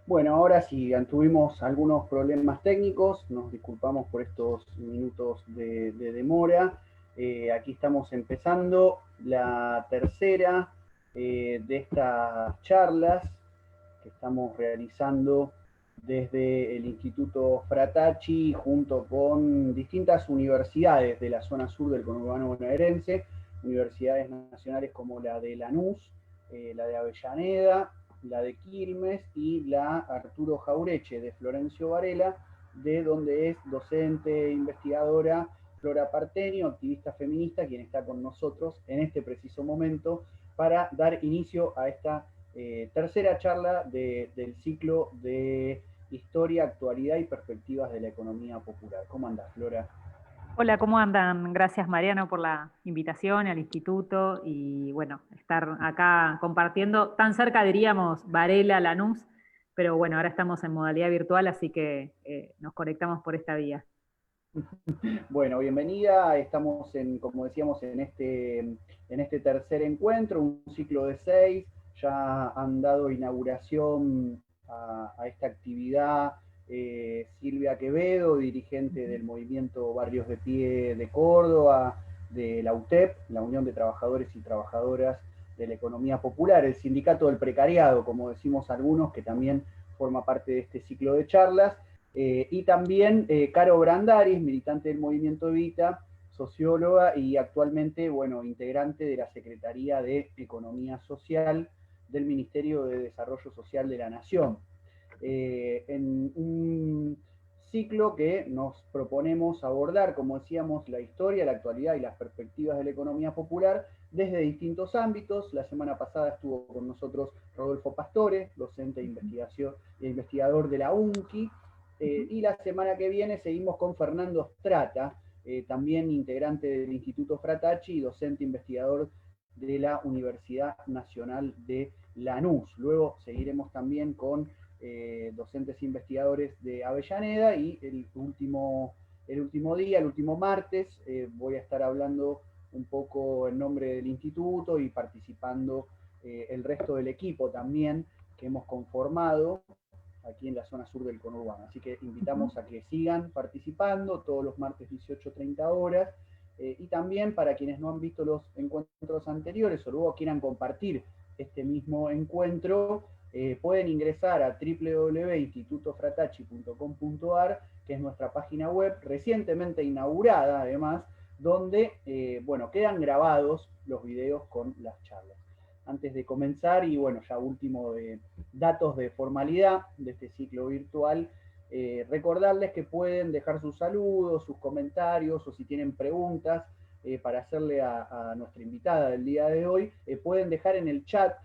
Bueno, ahora sí, tuvimos algunos problemas técnicos, nos disculpamos por estos minutos de demora. Aquí estamos empezando la tercera de estas charlas que estamos realizando desde el Instituto Fratacci junto con distintas universidades de la zona sur del conurbano bonaerense, universidades nacionales como la de Lanús, la de Avellaneda, la de Quilmes y la Arturo Jaureche de Florencio Varela, de donde es docente, investigadora Flora Partenio, activista feminista, quien está con nosotros en este preciso momento para dar inicio a esta tercera charla del ciclo de Historia, Actualidad y Perspectivas de la Economía Popular. ¿Cómo andás, Flora? Hola, ¿cómo andan? Gracias, Mariano, por la invitación al instituto y bueno, estar acá compartiendo tan cerca, diríamos, Varela, Lanús, pero bueno, ahora estamos en modalidad virtual, así que nos conectamos por esta vía. Bueno, bienvenida. Estamos, como decíamos, en este tercer encuentro, un ciclo de 6. Ya han dado inauguración a esta actividad Silvia Quevedo, dirigente del movimiento Barrios de Pie de Córdoba, de la UTEP, la Unión de Trabajadores y Trabajadoras de la Economía Popular, el Sindicato del Precariado, como decimos algunos, que también forma parte de este ciclo de charlas. Y también Caro Brandaris, militante del movimiento Evita, socióloga y actualmente, bueno, integrante de la Secretaría de Economía Social del Ministerio de Desarrollo Social de la Nación. En un ciclo que nos proponemos abordar, como decíamos, la historia, la actualidad y las perspectivas de la economía popular desde distintos ámbitos. La semana pasada estuvo con nosotros Rodolfo Pastore, docente e investigador de la UNCI, y la semana que viene seguimos con Fernando Strata, también integrante del Instituto Fratacci y docente investigador de la Universidad Nacional de Lanús. Luego seguiremos también con docentes investigadores de Avellaneda y el último día, el último martes, voy a estar hablando un poco en nombre del instituto y participando el resto del equipo también que hemos conformado aquí en la zona sur del conurbano. Así que invitamos a que sigan participando todos los martes 18:30 horas. Y también para quienes no han visto los encuentros anteriores o luego quieran compartir este mismo encuentro, pueden ingresar a www.institutofratacci.com.ar, que es nuestra página web recientemente inaugurada además, donde bueno, quedan grabados los videos con las charlas. Antes de comenzar, y bueno, ya último de datos de formalidad de este ciclo virtual, recordarles que pueden dejar sus saludos, sus comentarios o si tienen preguntas para hacerle a nuestra invitada del día de hoy, pueden dejar en el chat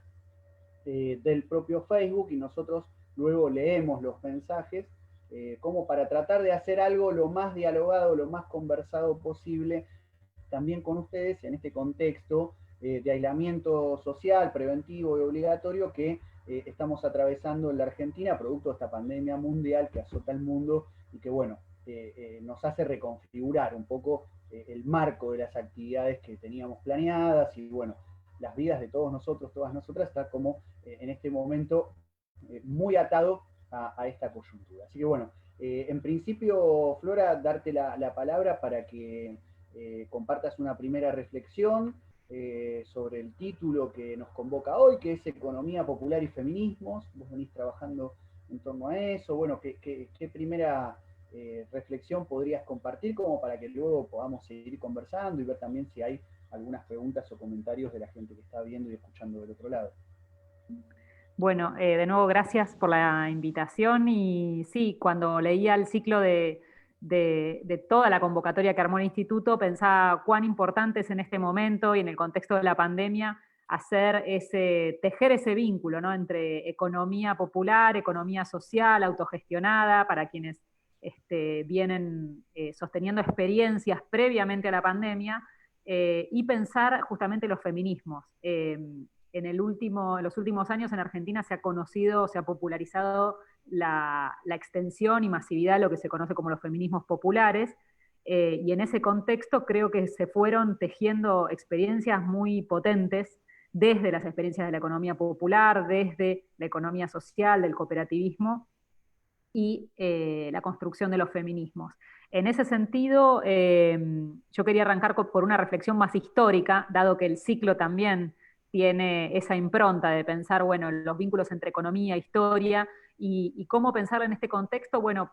del propio Facebook y nosotros luego leemos los mensajes como para tratar de hacer algo lo más dialogado, lo más conversado posible también con ustedes en este contexto de aislamiento social, preventivo y obligatorio que estamos atravesando en la Argentina, producto de esta pandemia mundial que azota el mundo y que, bueno, nos hace reconfigurar un poco el marco de las actividades que teníamos planeadas y, bueno, las vidas de todos nosotros, todas nosotras, está como en este momento muy atado a esta coyuntura. Así que, bueno, en principio, Flora, darte la palabra para que compartas una primera reflexión sobre el título que nos convoca hoy, que es Economía Popular y Feminismos. Vos venís trabajando en torno a eso. Bueno, ¿qué primera reflexión podrías compartir como para que luego podamos seguir conversando y ver también si hay algunas preguntas o comentarios de la gente que está viendo y escuchando del otro lado? Bueno, de nuevo, gracias por la invitación y sí, cuando leía el ciclo de toda la convocatoria que armó el instituto, pensaba cuán importante es en este momento y en el contexto de la pandemia tejer ese vínculo, ¿no? Entre economía popular, economía social, autogestionada, para quienes vienen sosteniendo experiencias previamente a la pandemia, y pensar justamente los feminismos. En los últimos años en Argentina se ha popularizado la extensión y masividad de lo que se conoce como los feminismos populares, y en ese contexto creo que se fueron tejiendo experiencias muy potentes desde las experiencias de la economía popular, desde la economía social, del cooperativismo y la construcción de los feminismos. En ese sentido, yo quería arrancar por una reflexión más histórica, dado que el ciclo también tiene esa impronta de pensar, bueno, los vínculos entre economía, historia, y cómo pensarlo en este contexto. Bueno,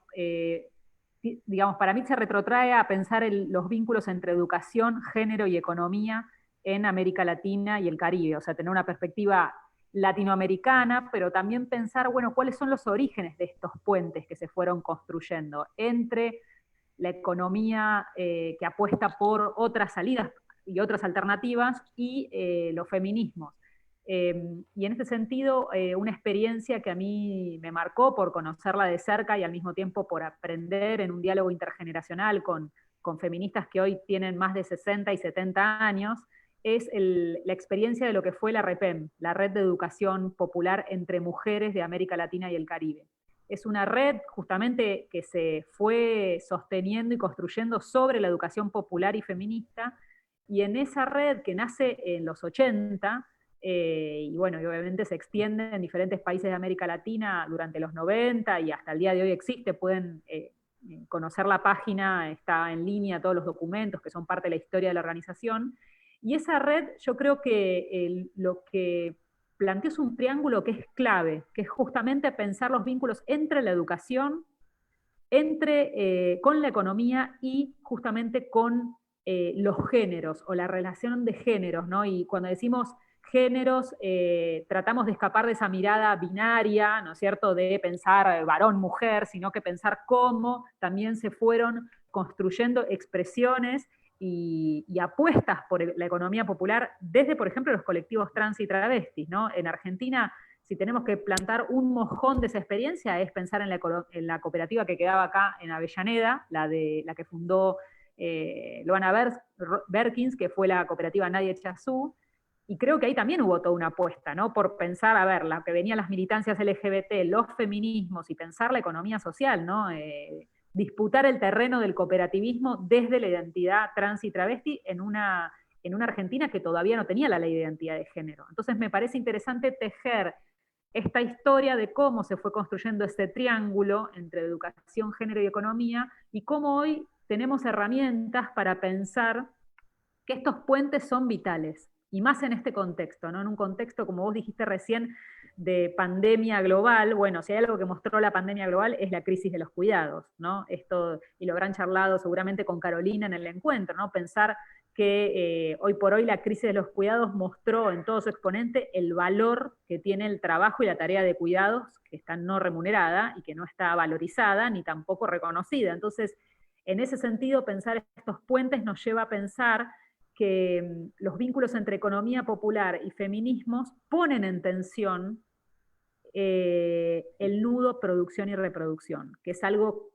digamos, para mí se retrotrae a pensar los vínculos entre educación, género y economía en América Latina y el Caribe, o sea, tener una perspectiva latinoamericana, pero también pensar, bueno, cuáles son los orígenes de estos puentes que se fueron construyendo entre la economía que apuesta por otras salidas y otras alternativas y los feminismos. Y en este sentido, una experiencia que a mí me marcó por conocerla de cerca y al mismo tiempo por aprender en un diálogo intergeneracional con feministas que hoy tienen más de 60 y 70 años, es la experiencia de lo que fue la REPEM, la Red de Educación Popular entre Mujeres de América Latina y el Caribe. Es una red justamente que se fue sosteniendo y construyendo sobre la educación popular y feminista, y en esa red que nace en los 80, y bueno, y obviamente se extiende en diferentes países de América Latina durante los 90 y hasta el día de hoy existe, pueden conocer la página, está en línea todos los documentos que son parte de la historia de la organización. Y esa red, yo creo que lo que plantea es un triángulo que es clave, que es justamente pensar los vínculos entre la educación, con la economía y justamente con los géneros o la relación de géneros, ¿no? Y cuando decimos géneros, tratamos de escapar de esa mirada binaria, ¿no es cierto?, de pensar varón-mujer, sino que pensar cómo también se fueron construyendo expresiones y apuestas por la economía popular desde, por ejemplo, los colectivos trans y travestis, ¿no? En Argentina, si tenemos que plantar un mojón de esa experiencia, es pensar en la cooperativa que quedaba acá en Avellaneda, la que fundó Luana Berkins, que fue la cooperativa Nadie Chazú, y creo que ahí también hubo toda una apuesta, ¿no? Por pensar, a ver, la que venían las militancias LGBT, los feminismos y pensar la economía social, ¿no? Disputar el terreno del cooperativismo desde la identidad trans y travesti en una Argentina que todavía no tenía la ley de identidad de género. Entonces me parece interesante tejer esta historia de cómo se fue construyendo ese triángulo entre educación, género y economía, y cómo hoy tenemos herramientas para pensar que estos puentes son vitales, y más en este contexto, ¿no? En un contexto, como vos dijiste recién, de pandemia global. Bueno, si hay algo que mostró la pandemia global es la crisis de los cuidados, ¿no? Esto, y lo habrán charlado seguramente con Carolina en el encuentro, ¿no? Pensar que hoy por hoy la crisis de los cuidados mostró en todo su exponente el valor que tiene el trabajo y la tarea de cuidados, que está no remunerada y que no está valorizada ni tampoco reconocida. Entonces, en ese sentido, pensar estos puentes nos lleva a pensar que los vínculos entre economía popular y feminismos ponen en tensión el nudo producción y reproducción, que es algo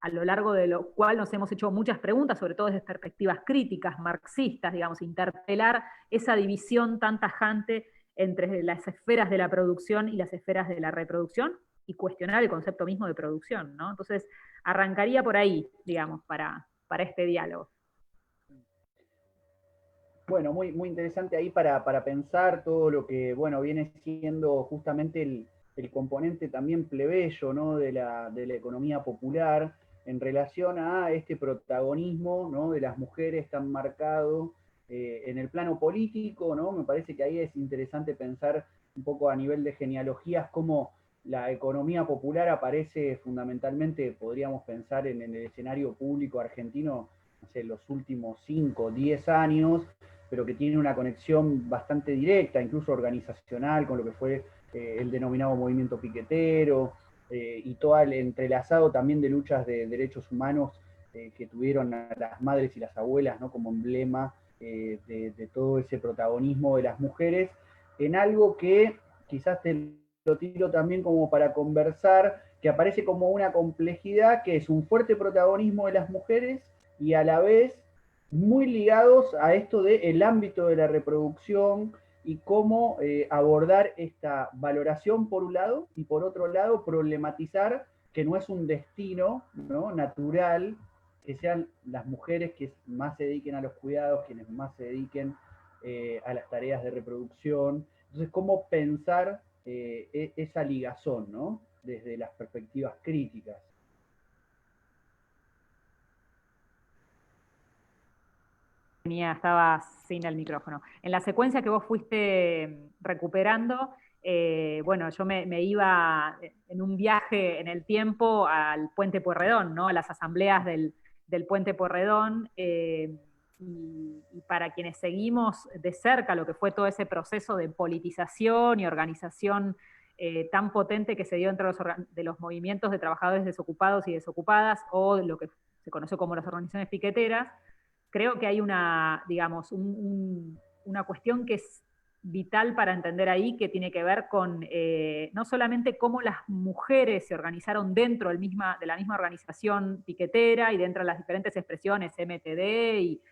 a lo largo de lo cual nos hemos hecho muchas preguntas, sobre todo desde perspectivas críticas, marxistas, digamos, interpelar esa división tan tajante entre las esferas de la producción y las esferas de la reproducción, y cuestionar el concepto mismo de producción, ¿no? Entonces, arrancaría por ahí, digamos, para este diálogo. Bueno, muy interesante ahí para pensar todo lo que, bueno, viene siendo justamente el componente también plebeyo, ¿no?, de la economía popular en relación a este protagonismo, ¿no?, de las mujeres tan marcado en el plano político, ¿no? Me parece que ahí es interesante pensar un poco a nivel de genealogías cómo la economía popular aparece fundamentalmente, podríamos pensar en el escenario público argentino, no sé, los últimos 5 o 10 años, pero que tiene una conexión bastante directa, incluso organizacional, con lo que fue el denominado movimiento piquetero, y todo el entrelazado también de luchas de derechos humanos que tuvieron a las madres y las abuelas, ¿no?, como emblema de todo ese protagonismo de las mujeres en algo que quizás te lo tiro también como para conversar, que aparece como una complejidad, que es un fuerte protagonismo de las mujeres y a la vez muy ligados a esto del ámbito de la reproducción y cómo abordar esta valoración por un lado y por otro lado problematizar que no es un destino, ¿no?, natural que sean las mujeres que más se dediquen a los cuidados, quienes más se dediquen a las tareas de reproducción. Entonces, cómo pensar esa ligazón, ¿no?, desde las perspectivas críticas. Estaba sin el micrófono. En la secuencia que vos fuiste recuperando, bueno, yo me iba en un viaje en el tiempo al Puente Pueyrredón, ¿no?, a las asambleas del Puente Pueyrredón, y para quienes seguimos de cerca lo que fue todo ese proceso de politización y organización tan potente que se dio entre de los movimientos de trabajadores desocupados y desocupadas, o lo que se conoció como las organizaciones piqueteras, creo que hay una, digamos, una cuestión que es vital para entender ahí, que tiene que ver con no solamente cómo las mujeres se organizaron dentro de la misma organización piquetera y dentro de las diferentes expresiones MTD y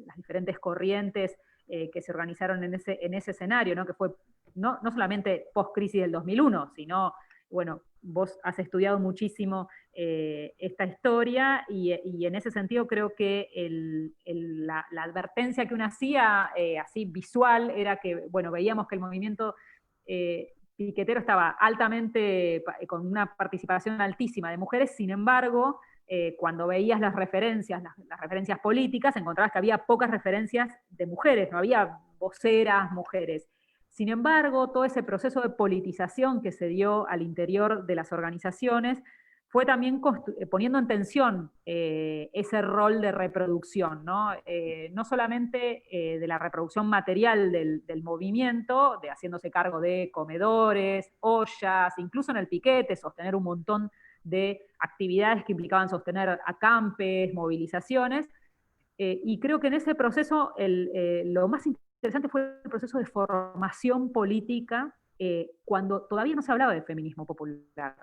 las diferentes corrientes que se organizaron en ese escenario, ¿no?, que fue no solamente post-crisis del 2001, sino, bueno, vos has estudiado muchísimo esta historia y en ese sentido creo que la advertencia que uno hacía, así visual, era que, bueno, veíamos que el movimiento piquetero estaba altamente, con una participación altísima de mujeres, sin embargo, cuando veías las referencias políticas, encontrabas que había pocas referencias de mujeres, no había voceras mujeres. Sin embargo, todo ese proceso de politización que se dio al interior de las organizaciones fue también poniendo en tensión ese rol de reproducción, ¿no? No solamente de la reproducción material del movimiento, de haciéndose cargo de comedores, ollas, incluso en el piquete, sostener un montón de actividades que implicaban sostener acampes, movilizaciones, y creo que en ese proceso lo más interesante fue el proceso de formación política, cuando todavía no se hablaba de feminismo popular.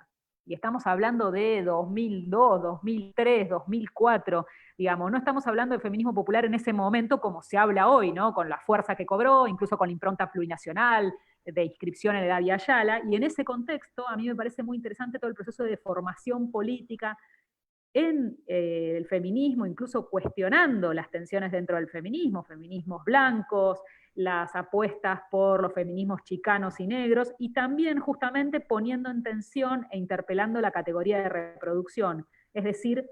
Y estamos hablando de 2002, 2003, 2004, digamos, no estamos hablando de feminismo popular en ese momento como se habla hoy, ¿no?, con la fuerza que cobró, incluso con la impronta plurinacional, de inscripción en edad y Ayala, y en ese contexto a mí me parece muy interesante todo el proceso de formación política en el feminismo, incluso cuestionando las tensiones dentro del feminismo, feminismos blancos, las apuestas por los feminismos chicanos y negros, y también justamente poniendo en tensión e interpelando la categoría de reproducción. Es decir,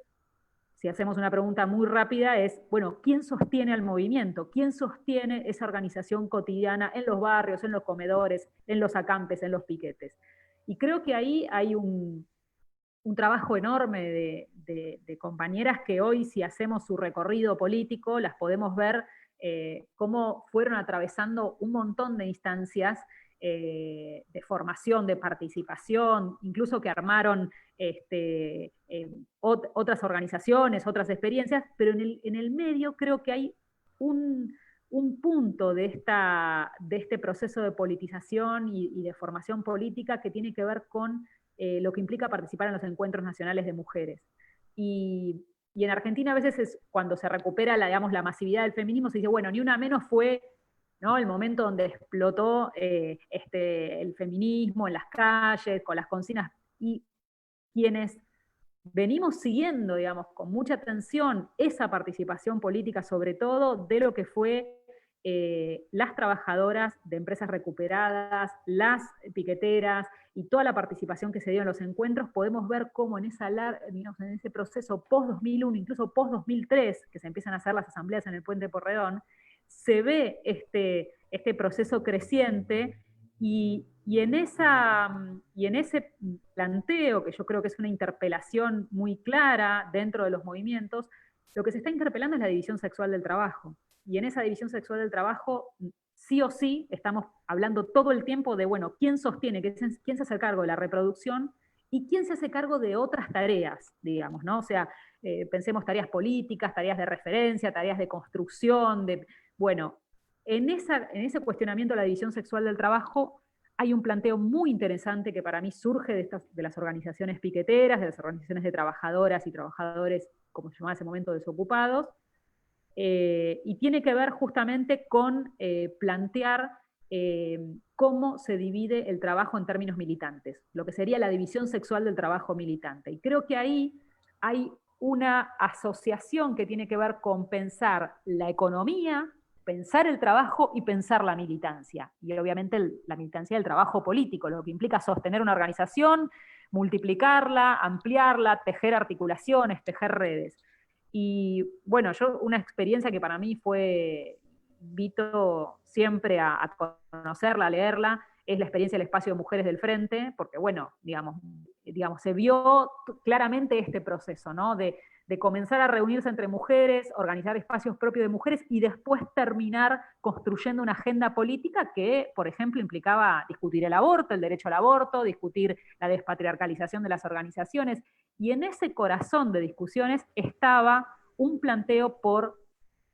si hacemos una pregunta muy rápida es, bueno, ¿quién sostiene al movimiento? ¿Quién sostiene esa organización cotidiana en los barrios, en los comedores, en los acampes, en los piquetes? Y creo que ahí hay un trabajo enorme de compañeras que hoy, si hacemos su recorrido político, las podemos ver cómo fueron atravesando un montón de instancias de formación, de participación, incluso que armaron otras organizaciones, otras experiencias, pero en el medio creo que hay un punto de este proceso de politización y de formación política que tiene que ver con lo que implica participar en los encuentros nacionales de mujeres. Y en Argentina a veces es cuando se recupera digamos, la masividad del feminismo, se dice, bueno, ni una menos fue, ¿no?, el momento donde explotó el feminismo en las calles, con las consignas, y quienes venimos siguiendo, digamos, con mucha atención esa participación política, sobre todo de lo que fue las trabajadoras de empresas recuperadas, las piqueteras y toda la participación que se dio en los encuentros, podemos ver cómo digamos, en ese proceso post-2001, incluso post-2003, que se empiezan a hacer las asambleas en el Puente Pueyrredón, se ve este proceso creciente y en ese planteo, que yo creo que es una interpelación muy clara dentro de los movimientos, lo que se está interpelando es la división sexual del trabajo. Y en esa división sexual del trabajo, sí o sí, estamos hablando todo el tiempo de, bueno, quién sostiene, quién se hace cargo de la reproducción y quién se hace cargo de otras tareas, digamos, ¿no? O sea, pensemos tareas políticas, tareas de referencia, tareas de construcción, bueno, en ese cuestionamiento de la división sexual del trabajo hay un planteo muy interesante que para mí surge de las organizaciones piqueteras, de las organizaciones de trabajadoras y trabajadores, como se llamaba en ese momento, desocupados, y tiene que ver justamente con plantear cómo se divide el trabajo en términos militantes, lo que sería la división sexual del trabajo militante. Y creo que ahí hay una asociación que tiene que ver con pensar la economía, pensar el trabajo y pensar la militancia. Y obviamente la militancia del trabajo político, lo que implica sostener una organización, multiplicarla, ampliarla, tejer articulaciones, tejer redes. Y bueno, una experiencia que para mí invito siempre a conocerla, a leerla, es la experiencia del espacio de mujeres del Frente, porque bueno, digamos se vio claramente este proceso, ¿no? De comenzar a reunirse entre mujeres, organizar espacios propios de mujeres y después terminar construyendo una agenda política que, por ejemplo, implicaba discutir el aborto, el derecho al aborto, discutir la despatriarcalización de las organizaciones, y en ese corazón de discusiones estaba un planteo por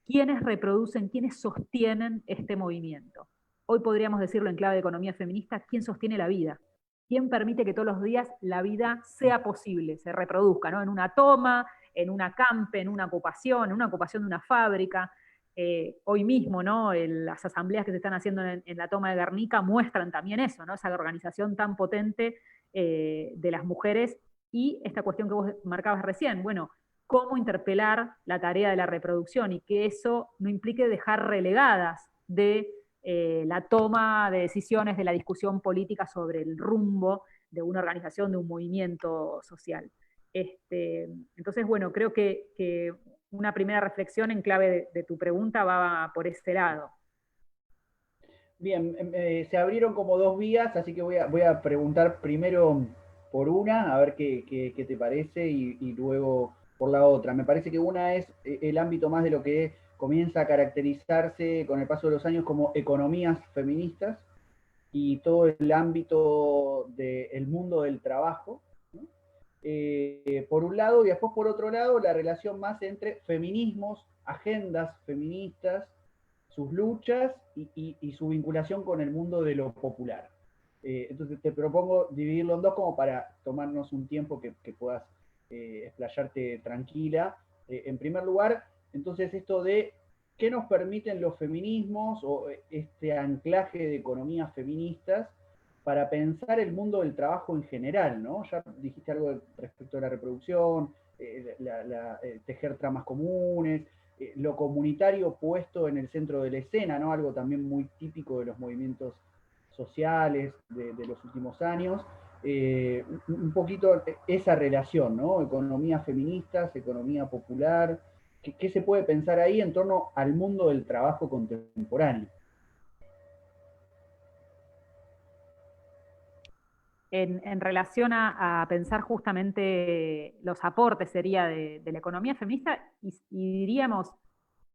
quiénes reproducen, quiénes sostienen este movimiento. Hoy podríamos decirlo en clave de economía feminista, ¿quién sostiene la vida? ¿Quién permite que todos los días la vida sea posible, se reproduzca, ¿no? En una toma, en un acampe, en una ocupación de una fábrica. Hoy mismo, ¿no? Las asambleas que se están haciendo en la toma de Guernica muestran también eso, ¿no? Esa organización tan potente de las mujeres y esta cuestión que vos marcabas recién, bueno, cómo interpelar la tarea de la reproducción y que eso no implique dejar relegadas de la toma de decisiones, de la discusión política sobre el rumbo de una organización, de un movimiento social. Entonces, bueno, creo que una primera reflexión en clave de tu pregunta va por ese lado. Bien, se abrieron como dos vías, así que voy a preguntar primero por una, a ver qué te parece, y luego por la otra. Me parece que una es el ámbito más de lo que comienza a caracterizarse con el paso de los años como economías feministas y todo el ámbito del mundo del trabajo, ¿no? Por un lado, y después por otro lado, la relación más entre feminismos, agendas feministas, sus luchas y su vinculación con el mundo de lo popular. Entonces te propongo dividirlo en dos como para tomarnos un tiempo que puedas explayarte tranquila. En primer lugar, entonces esto de qué nos permiten los feminismos o este anclaje de economías feministas para pensar el mundo del trabajo en general, ¿no? Ya dijiste algo respecto a la reproducción, tejer tramas comunes, lo comunitario puesto en el centro de la escena, ¿no? Algo también muy típico de los movimientos sociales de los últimos años. Un poquito esa relación, ¿no? Economías feministas, economía popular. ¿Qué se puede pensar ahí en torno al mundo del trabajo contemporáneo? En relación a pensar justamente los aportes sería de la economía feminista y diríamos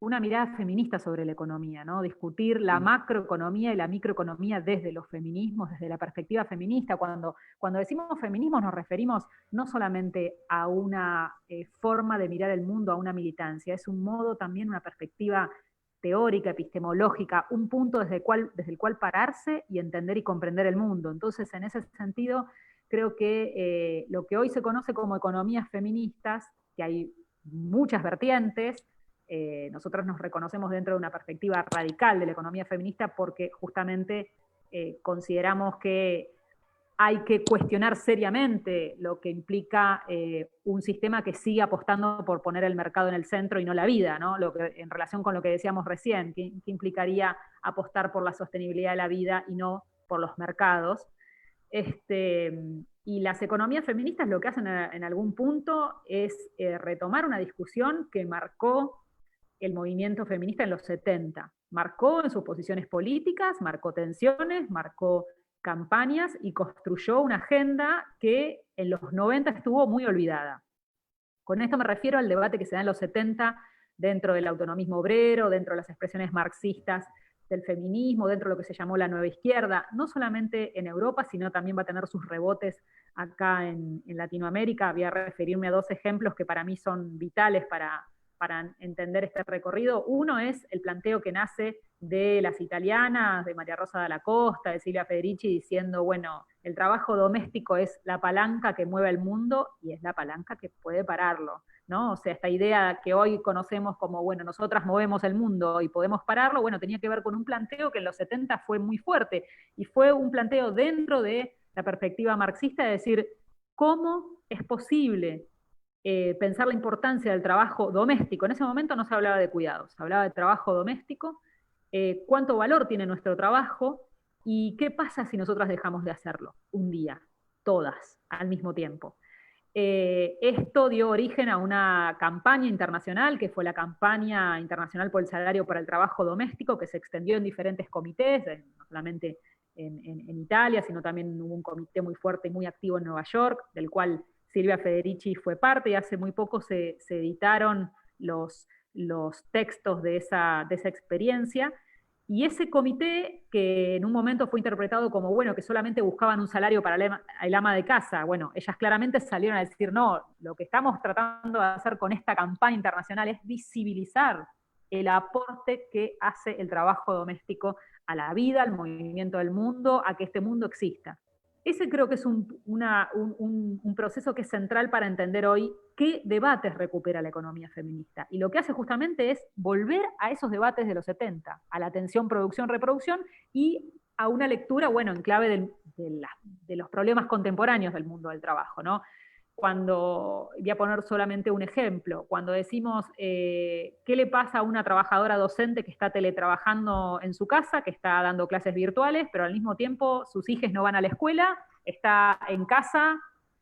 una mirada feminista sobre la economía, ¿no? Discutir la macroeconomía y la microeconomía desde los feminismos, desde la perspectiva feminista. Cuando decimos feminismo nos referimos no solamente a una forma de mirar el mundo, a una militancia, es un modo también, una perspectiva teórica, epistemológica, un punto desde el cual pararse y entender y comprender el mundo. Entonces, en ese sentido, creo que lo que hoy se conoce como economías feministas, que hay muchas vertientes, nosotros nos reconocemos dentro de una perspectiva radical de la economía feminista porque justamente consideramos que hay que cuestionar seriamente lo que implica un sistema que sigue apostando por poner el mercado en el centro y no la vida, ¿no? En relación con lo que decíamos recién, que implicaría apostar por la sostenibilidad de la vida y no por los mercados. Y las economías feministas lo que hacen en algún punto es retomar una discusión que marcó el movimiento feminista en los 70. Marcó en sus posiciones políticas, marcó tensiones, marcó campañas y construyó una agenda que en los 90 estuvo muy olvidada. Con esto me refiero al debate que se da en los 70 dentro del autonomismo obrero, dentro de las expresiones marxistas del feminismo, dentro de lo que se llamó la nueva izquierda, no solamente en Europa, sino también va a tener sus rebotes acá en Latinoamérica. Voy a referirme a dos ejemplos que para mí son vitales para entender este recorrido. Uno es el planteo que nace de las italianas, de María Rosa Dalla Costa, de Silvia Federici, diciendo, bueno, el trabajo doméstico es la palanca que mueve el mundo y es la palanca que puede pararlo, ¿no? O sea, esta idea que hoy conocemos como, bueno, nosotras movemos el mundo y podemos pararlo, bueno, tenía que ver con un planteo que en los 70 fue muy fuerte, y fue un planteo dentro de la perspectiva marxista de decir, ¿cómo es posible pensar la importancia del trabajo doméstico? En ese momento no se hablaba de cuidados, se hablaba de trabajo doméstico, cuánto valor tiene nuestro trabajo y qué pasa si nosotras dejamos de hacerlo un día, todas, al mismo tiempo. Esto dio origen a una campaña internacional, que fue la campaña internacional por el salario para el trabajo doméstico, que se extendió en diferentes comités, no solamente en Italia, sino también hubo un comité muy fuerte y muy activo en Nueva York, del cual Silvia Federici fue parte, y hace muy poco se editaron los textos de esa experiencia. Y ese comité, que en un momento fue interpretado como, bueno, que solamente buscaban un salario para el ama de casa, bueno, ellas claramente salieron a decir, no, lo que estamos tratando de hacer con esta campaña internacional es visibilizar el aporte que hace el trabajo doméstico a la vida, al movimiento del mundo, a que este mundo exista. Ese creo que es un proceso que es central para entender hoy qué debates recupera la economía feminista. Y lo que hace justamente es volver a esos debates de los 70, a la tensión producción-reproducción y a una lectura, bueno, en clave de los problemas contemporáneos del mundo del trabajo, ¿no? Cuando, voy a poner solamente un ejemplo, cuando decimos qué le pasa a una trabajadora docente que está teletrabajando en su casa, que está dando clases virtuales, pero al mismo tiempo sus hijos no van a la escuela, está en casa,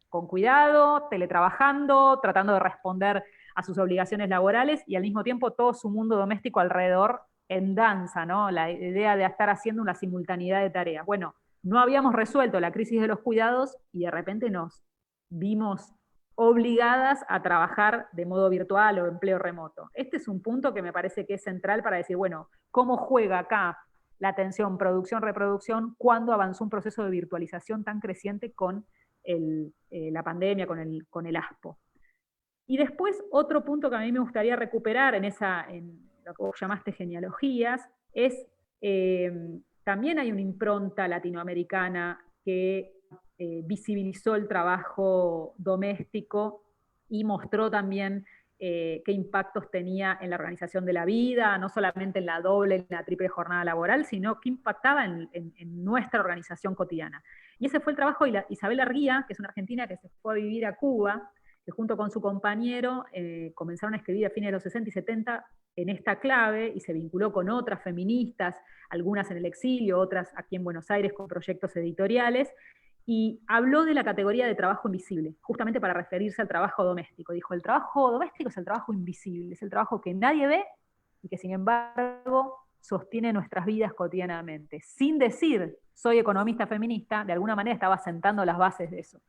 con cuidado, teletrabajando, tratando de responder a sus obligaciones laborales, y al mismo tiempo todo su mundo doméstico alrededor en danza, ¿no? La idea de estar haciendo una simultaneidad de tareas. Bueno, no habíamos resuelto la crisis de los cuidados y de repente nos vimos obligadas a trabajar de modo virtual o empleo remoto. Este es un punto que me parece que es central para decir, bueno, ¿cómo juega acá la tensión producción-reproducción cuando avanzó un proceso de virtualización tan creciente con la pandemia, con el ASPO? Y después, otro punto que a mí me gustaría recuperar en lo que vos llamaste genealogías, es también hay una impronta latinoamericana que visibilizó el trabajo doméstico y mostró también qué impactos tenía en la organización de la vida, no solamente en la doble, en la triple jornada laboral, sino que impactaba en nuestra organización cotidiana. Y ese fue el trabajo de Isabel Arguía, que es una argentina que se fue a vivir a Cuba, que junto con su compañero comenzaron a escribir a fines de los 60 y 70 en esta clave, y se vinculó con otras feministas, algunas en el exilio, otras aquí en Buenos Aires con proyectos editoriales, y habló de la categoría de trabajo invisible, justamente para referirse al trabajo doméstico. Dijo, el trabajo doméstico es el trabajo invisible, es el trabajo que nadie ve y que sin embargo sostiene nuestras vidas cotidianamente. Sin decir, soy economista feminista, de alguna manera estaba sentando las bases de eso.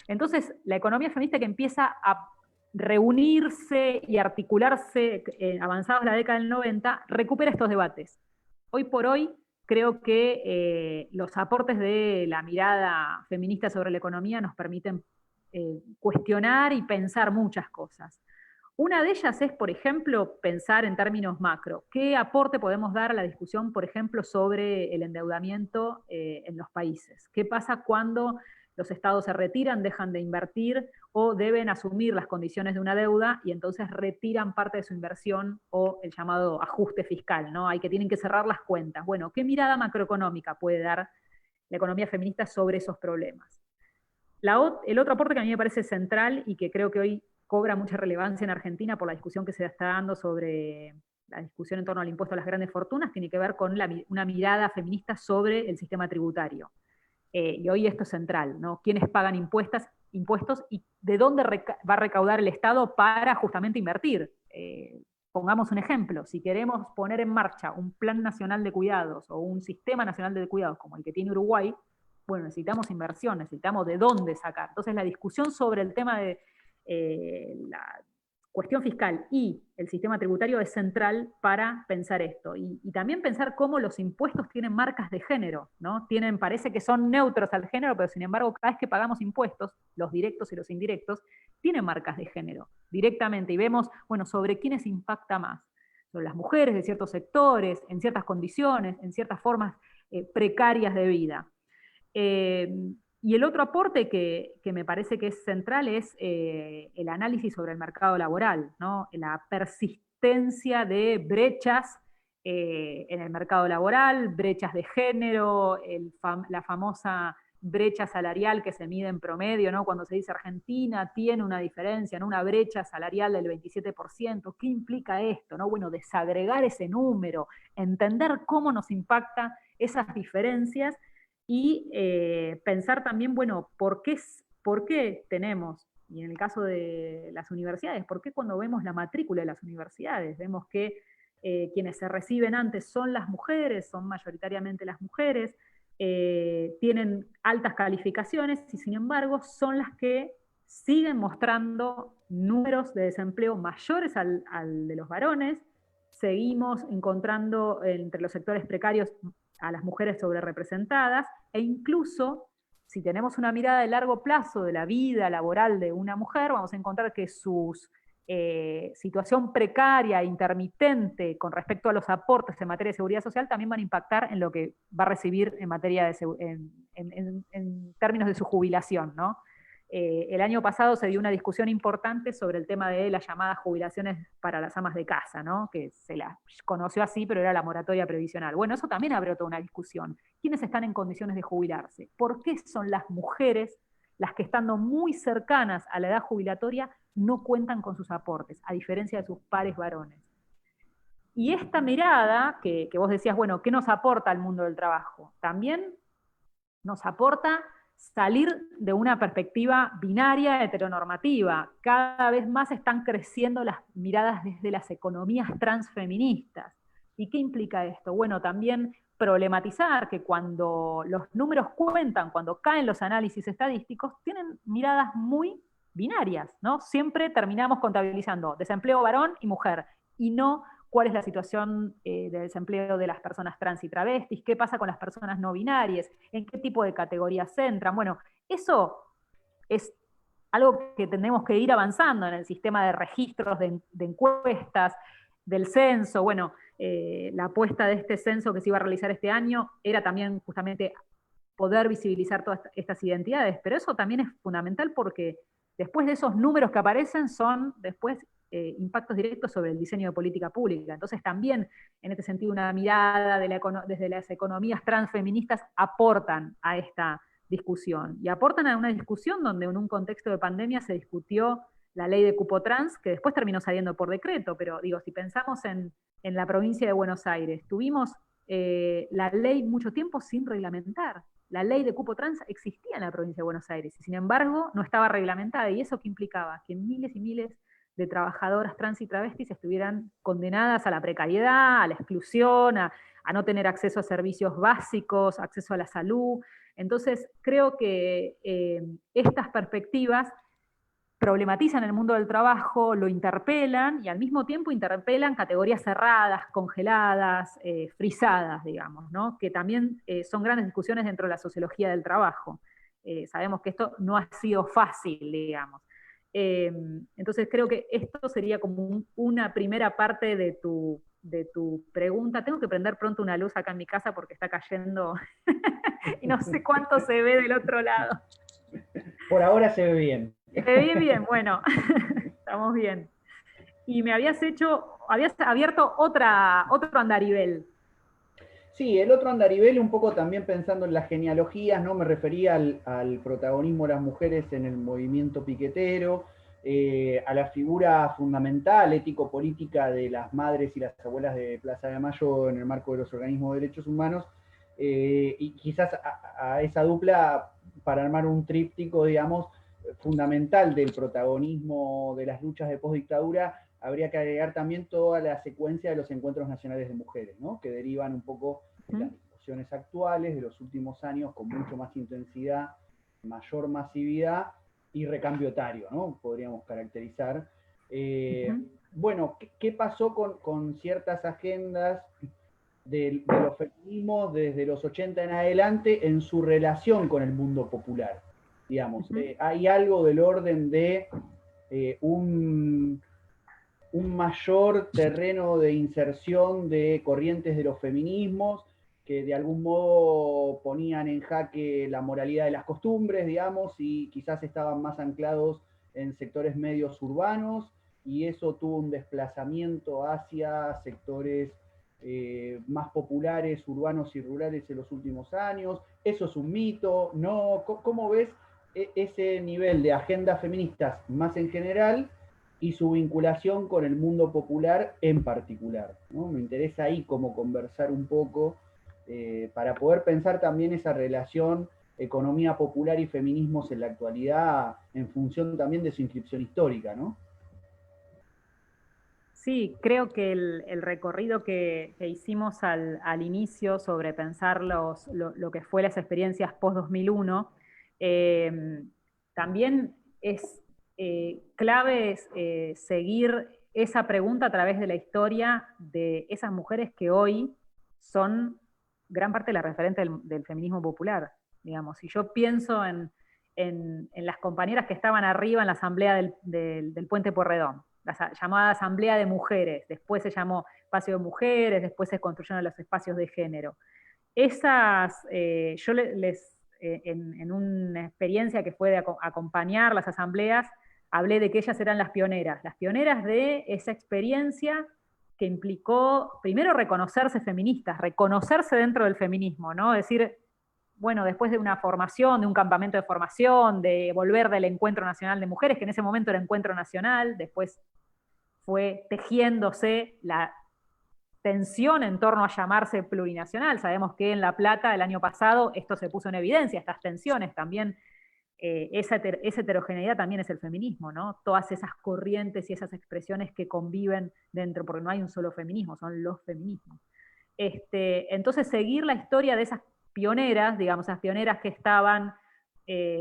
Entonces, la economía feminista, que empieza a reunirse y articularse avanzados la década del 90, recupera estos debates. Hoy por hoy, creo que los aportes de la mirada feminista sobre la economía nos permiten cuestionar y pensar muchas cosas. Una de ellas es, por ejemplo, pensar en términos macro. ¿Qué aporte podemos dar a la discusión, por ejemplo, sobre el endeudamiento en los países? ¿Qué pasa cuando los estados se retiran, dejan de invertir o deben asumir las condiciones de una deuda y entonces retiran parte de su inversión, o el llamado ajuste fiscal, ¿no? Tienen que cerrar las cuentas. Bueno, ¿qué mirada macroeconómica puede dar la economía feminista sobre esos problemas? El otro aporte que a mí me parece central y que creo que hoy cobra mucha relevancia en Argentina por la discusión que se está dando sobre la discusión en torno al impuesto a las grandes fortunas, tiene que ver con una mirada feminista sobre el sistema tributario. Y hoy esto es central, ¿no? ¿Quiénes pagan impuestos y de dónde va a recaudar el Estado para justamente invertir? Pongamos un ejemplo, si queremos poner en marcha un plan nacional de cuidados o un sistema nacional de cuidados como el que tiene Uruguay, bueno, necesitamos inversión, necesitamos de dónde sacar. Entonces la discusión sobre el tema de cuestión fiscal y el sistema tributario es central para pensar esto. Y también pensar cómo los impuestos tienen marcas de género, ¿no? Parece que son neutros al género, pero sin embargo, cada vez que pagamos impuestos, los directos y los indirectos, tienen marcas de género directamente. Y vemos, bueno, sobre quiénes impacta más. Sobre las mujeres de ciertos sectores, en ciertas condiciones, en ciertas formas precarias de vida. Y el otro aporte que me parece que es central es el análisis sobre el mercado laboral, ¿no? La persistencia de brechas en el mercado laboral, brechas de género, la famosa brecha salarial que se mide en promedio, ¿no? Cuando se dice Argentina tiene una diferencia, ¿no? Una brecha salarial del 27%, ¿qué implica esto? ¿No? Bueno, desagregar ese número, entender cómo nos impacta esas diferencias y pensar también, bueno, ¿por qué tenemos, y en el caso de las universidades, por qué cuando vemos la matrícula de las universidades, vemos que quienes se reciben antes son las mujeres, son mayoritariamente las mujeres, tienen altas calificaciones y sin embargo son las que siguen mostrando números de desempleo mayores al de los varones, seguimos encontrando entre los sectores precarios a las mujeres sobrerepresentadas, e incluso si tenemos una mirada de largo plazo de la vida laboral de una mujer, vamos a encontrar que su situación precaria, intermitente, con respecto a los aportes en materia de seguridad social, también van a impactar en lo que va a recibir en materia de en términos de su jubilación, ¿no? El año pasado se dio una discusión importante sobre el tema de las llamadas jubilaciones para las amas de casa, ¿no? Que se las conoció así, pero era la moratoria previsional. Bueno, eso también abrió toda una discusión. ¿Quiénes están en condiciones de jubilarse? ¿Por qué son las mujeres las que, estando muy cercanas a la edad jubilatoria, no cuentan con sus aportes, a diferencia de sus pares varones? Y esta mirada, que vos decías, bueno, ¿qué nos aporta al mundo del trabajo? También nos aporta salir de una perspectiva binaria, heteronormativa. Cada vez más están creciendo las miradas desde las economías transfeministas. ¿Y qué implica esto? Bueno, también problematizar que cuando los números cuentan, cuando caen los análisis estadísticos, tienen miradas muy binarias, ¿no? Siempre terminamos contabilizando desempleo varón y mujer, y no cuál es la situación de desempleo de las personas trans y travestis, qué pasa con las personas no binarias, en qué tipo de categorías entran. Bueno, eso es algo que tenemos que ir avanzando en el sistema de registros, de encuestas, del censo. Bueno, la apuesta de este censo que se iba a realizar este año era también justamente poder visibilizar todas estas identidades, pero eso también es fundamental porque después de esos números que aparecen son después impactos directos sobre el diseño de política pública. Entonces también, en este sentido, una mirada desde las economías transfeministas aportan a esta discusión. Y aportan a una discusión donde en un contexto de pandemia se discutió la ley de cupo trans, que después terminó saliendo por decreto, pero digo, si pensamos en la provincia de Buenos Aires, tuvimos la ley mucho tiempo sin reglamentar. La ley de cupo trans existía en la provincia de Buenos Aires y sin embargo no estaba reglamentada. ¿Y eso qué implicaba? Que miles y miles de trabajadoras trans y travestis estuvieran condenadas a la precariedad, a la exclusión, a no tener acceso a servicios básicos, acceso a la salud. Entonces, creo que estas perspectivas problematizan el mundo del trabajo, lo interpelan y al mismo tiempo interpelan categorías cerradas, congeladas, frisadas, digamos, ¿no? Que también son grandes discusiones dentro de la sociología del trabajo. Sabemos que esto no ha sido fácil, digamos. Entonces creo que esto sería como una primera parte de tu pregunta. Tengo que prender pronto una luz acá en mi casa porque está cayendo y no sé cuánto se ve del otro lado. Por ahora se ve bien. Se ve bien, bueno, estamos bien. Y me habías abierto otro andarivel. Sí, el otro andarivel, un poco también pensando en las genealogías, ¿no? Me refería al protagonismo de las mujeres en el movimiento piquetero, a la figura fundamental, ético-política de las madres y las abuelas de Plaza de Mayo en el marco de los organismos de derechos humanos, y quizás a esa dupla para armar un tríptico, digamos, fundamental del protagonismo de las luchas de postdictadura, habría que agregar también toda la secuencia de los encuentros nacionales de mujeres, ¿no? Que derivan un poco de las discusiones actuales de los últimos años con mucho más intensidad, mayor masividad y recambio etario, ¿no? Podríamos caracterizar. Ujú. Bueno, ¿qué pasó con ciertas agendas de los feminismos desde los 80 en adelante en su relación con el mundo popular? Digamos, Ujú. hay algo del orden de un mayor terreno de inserción de corrientes de los feminismos que de algún modo ponían en jaque la moralidad de las costumbres, digamos, y quizás estaban más anclados en sectores medios urbanos, y eso tuvo un desplazamiento hacia sectores más populares, urbanos y rurales en los últimos años. ¿Eso es un mito? ¿No? ¿Cómo ves ese nivel de agendas feministas más en general y su vinculación con el mundo popular en particular? ¿No? Me interesa ahí como conversar un poco para poder pensar también esa relación economía popular y feminismos en la actualidad en función también de su inscripción histórica, ¿no? Sí, creo que el recorrido que hicimos al inicio sobre pensar lo que fue las experiencias post-2001, eh, también es clave seguir esa pregunta a través de la historia de esas mujeres que hoy son gran parte de la referente del feminismo popular. Digamos, si yo pienso en las compañeras que estaban arriba en la asamblea del Puente Porredón, la llamada Asamblea de Mujeres, después se llamó Espacio de Mujeres, después se construyeron los espacios de género. Esas, yo en una experiencia que fue de acompañar las asambleas, hablé de que ellas eran las pioneras de esa experiencia que implicó primero reconocerse feministas, reconocerse dentro del feminismo, ¿no? Es decir, bueno, después de una formación, de un campamento de formación, de volver del Encuentro Nacional de Mujeres, que en ese momento era Encuentro Nacional, después fue tejiéndose la tensión en torno a llamarse plurinacional. Sabemos que en La Plata el año pasado esto se puso en evidencia, estas tensiones también, esa heterogeneidad también es el feminismo, ¿no? Todas esas corrientes y esas expresiones que conviven dentro, porque no hay un solo feminismo, son los feminismos. Entonces, seguir la historia de esas pioneras, digamos, esas pioneras que estaban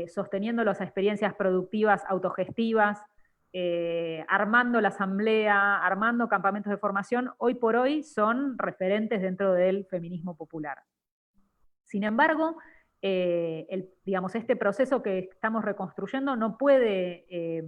sosteniendo las experiencias productivas autogestivas, armando la asamblea, armando campamentos de formación, hoy por hoy son referentes dentro del feminismo popular. Sin embargo, digamos, este proceso que estamos reconstruyendo no puede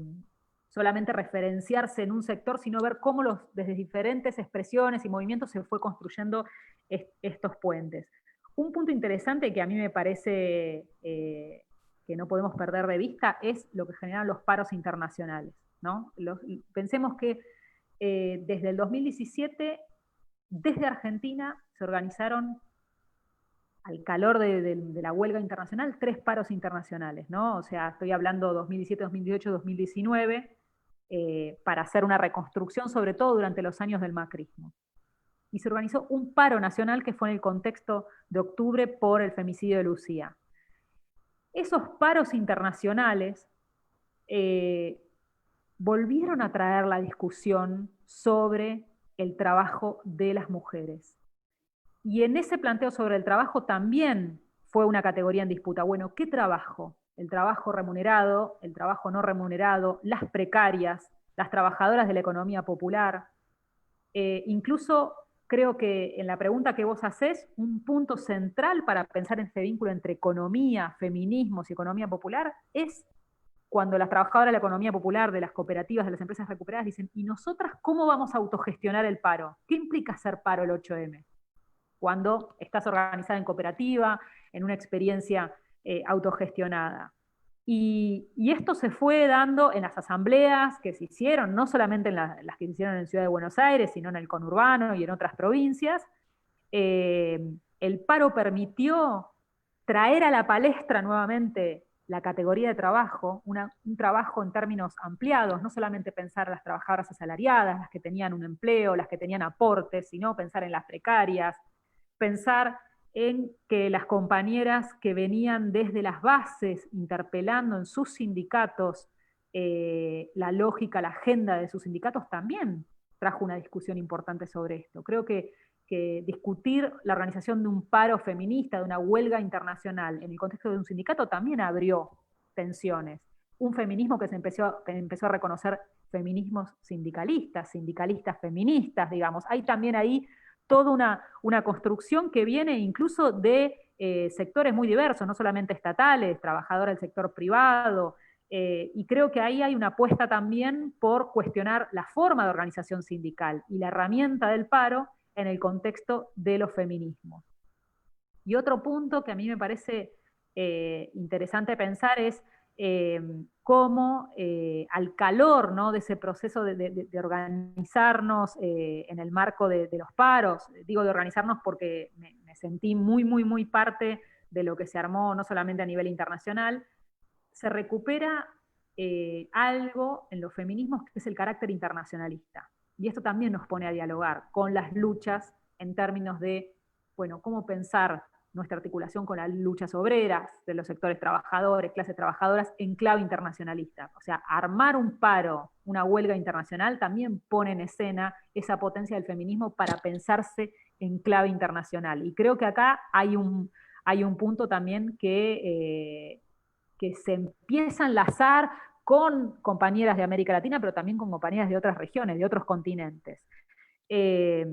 solamente referenciarse en un sector, sino ver cómo desde diferentes expresiones y movimientos se fue construyendo estos puentes. Un punto interesante que a mí me parece que no podemos perder de vista es lo que generan los paros internacionales, ¿no? Pensemos que desde el 2017, desde Argentina, se organizaron al calor de la huelga internacional, 3 paros internacionales, ¿no? O sea, estoy hablando 2017, 2018, 2019, para hacer una reconstrucción, sobre todo durante los años del macrismo. Y se organizó un paro nacional que fue en el contexto de octubre por el femicidio de Lucía. Esos paros internacionales eh, volvieron a traer la discusión sobre el trabajo de las mujeres. Y en ese planteo sobre el trabajo también fue una categoría en disputa. Bueno, ¿qué trabajo? El trabajo remunerado, el trabajo no remunerado, las precarias, las trabajadoras de la economía popular. Incluso creo que en la pregunta que vos hacés, un punto central para pensar en este vínculo entre economía, feminismos y economía popular es cuando las trabajadoras de la economía popular, de las cooperativas, de las empresas recuperadas, dicen, ¿y nosotras cómo vamos a autogestionar el paro? ¿Qué implica hacer paro el 8M? Cuando estás organizada en cooperativa, en una experiencia autogestionada. Y esto se fue dando en las asambleas que se hicieron, no solamente en las que se hicieron en Ciudad de Buenos Aires, sino en el conurbano y en otras provincias. El paro permitió traer a la palestra nuevamente la categoría de trabajo, un trabajo en términos ampliados, no solamente pensar en las trabajadoras asalariadas, las que tenían un empleo, las que tenían aportes, sino pensar en las precarias, pensar en que las compañeras que venían desde las bases interpelando en sus sindicatos la lógica, la agenda de sus sindicatos también trajo una discusión importante sobre esto. Creo que discutir la organización de un paro feminista, de una huelga internacional en el contexto de un sindicato también abrió tensiones. Un feminismo que empezó a reconocer feminismos sindicalistas, sindicalistas feministas, digamos. Hay también ahí toda una construcción que viene incluso de sectores muy diversos, no solamente estatales, trabajadores del sector privado, y creo que ahí hay una apuesta también por cuestionar la forma de organización sindical y la herramienta del paro en el contexto de los feminismos. Y otro punto que a mí me parece interesante pensar es cómo al calor, ¿no?, de ese proceso de organizarnos en el marco de los paros, digo de organizarnos porque me sentí muy parte de lo que se armó no solamente a nivel internacional, se recupera algo en los feminismos que es el carácter internacionalista. Y esto también nos pone a dialogar con las luchas en términos de, bueno, cómo pensar nuestra articulación con las luchas obreras de los sectores trabajadores, clases trabajadoras, en clave internacionalista. O sea, armar un paro, una huelga internacional, también pone en escena esa potencia del feminismo para pensarse en clave internacional. Y creo que acá hay un punto también que se empieza a enlazar con compañeras de América Latina, pero también con compañeras de otras regiones, de otros continentes. Eh,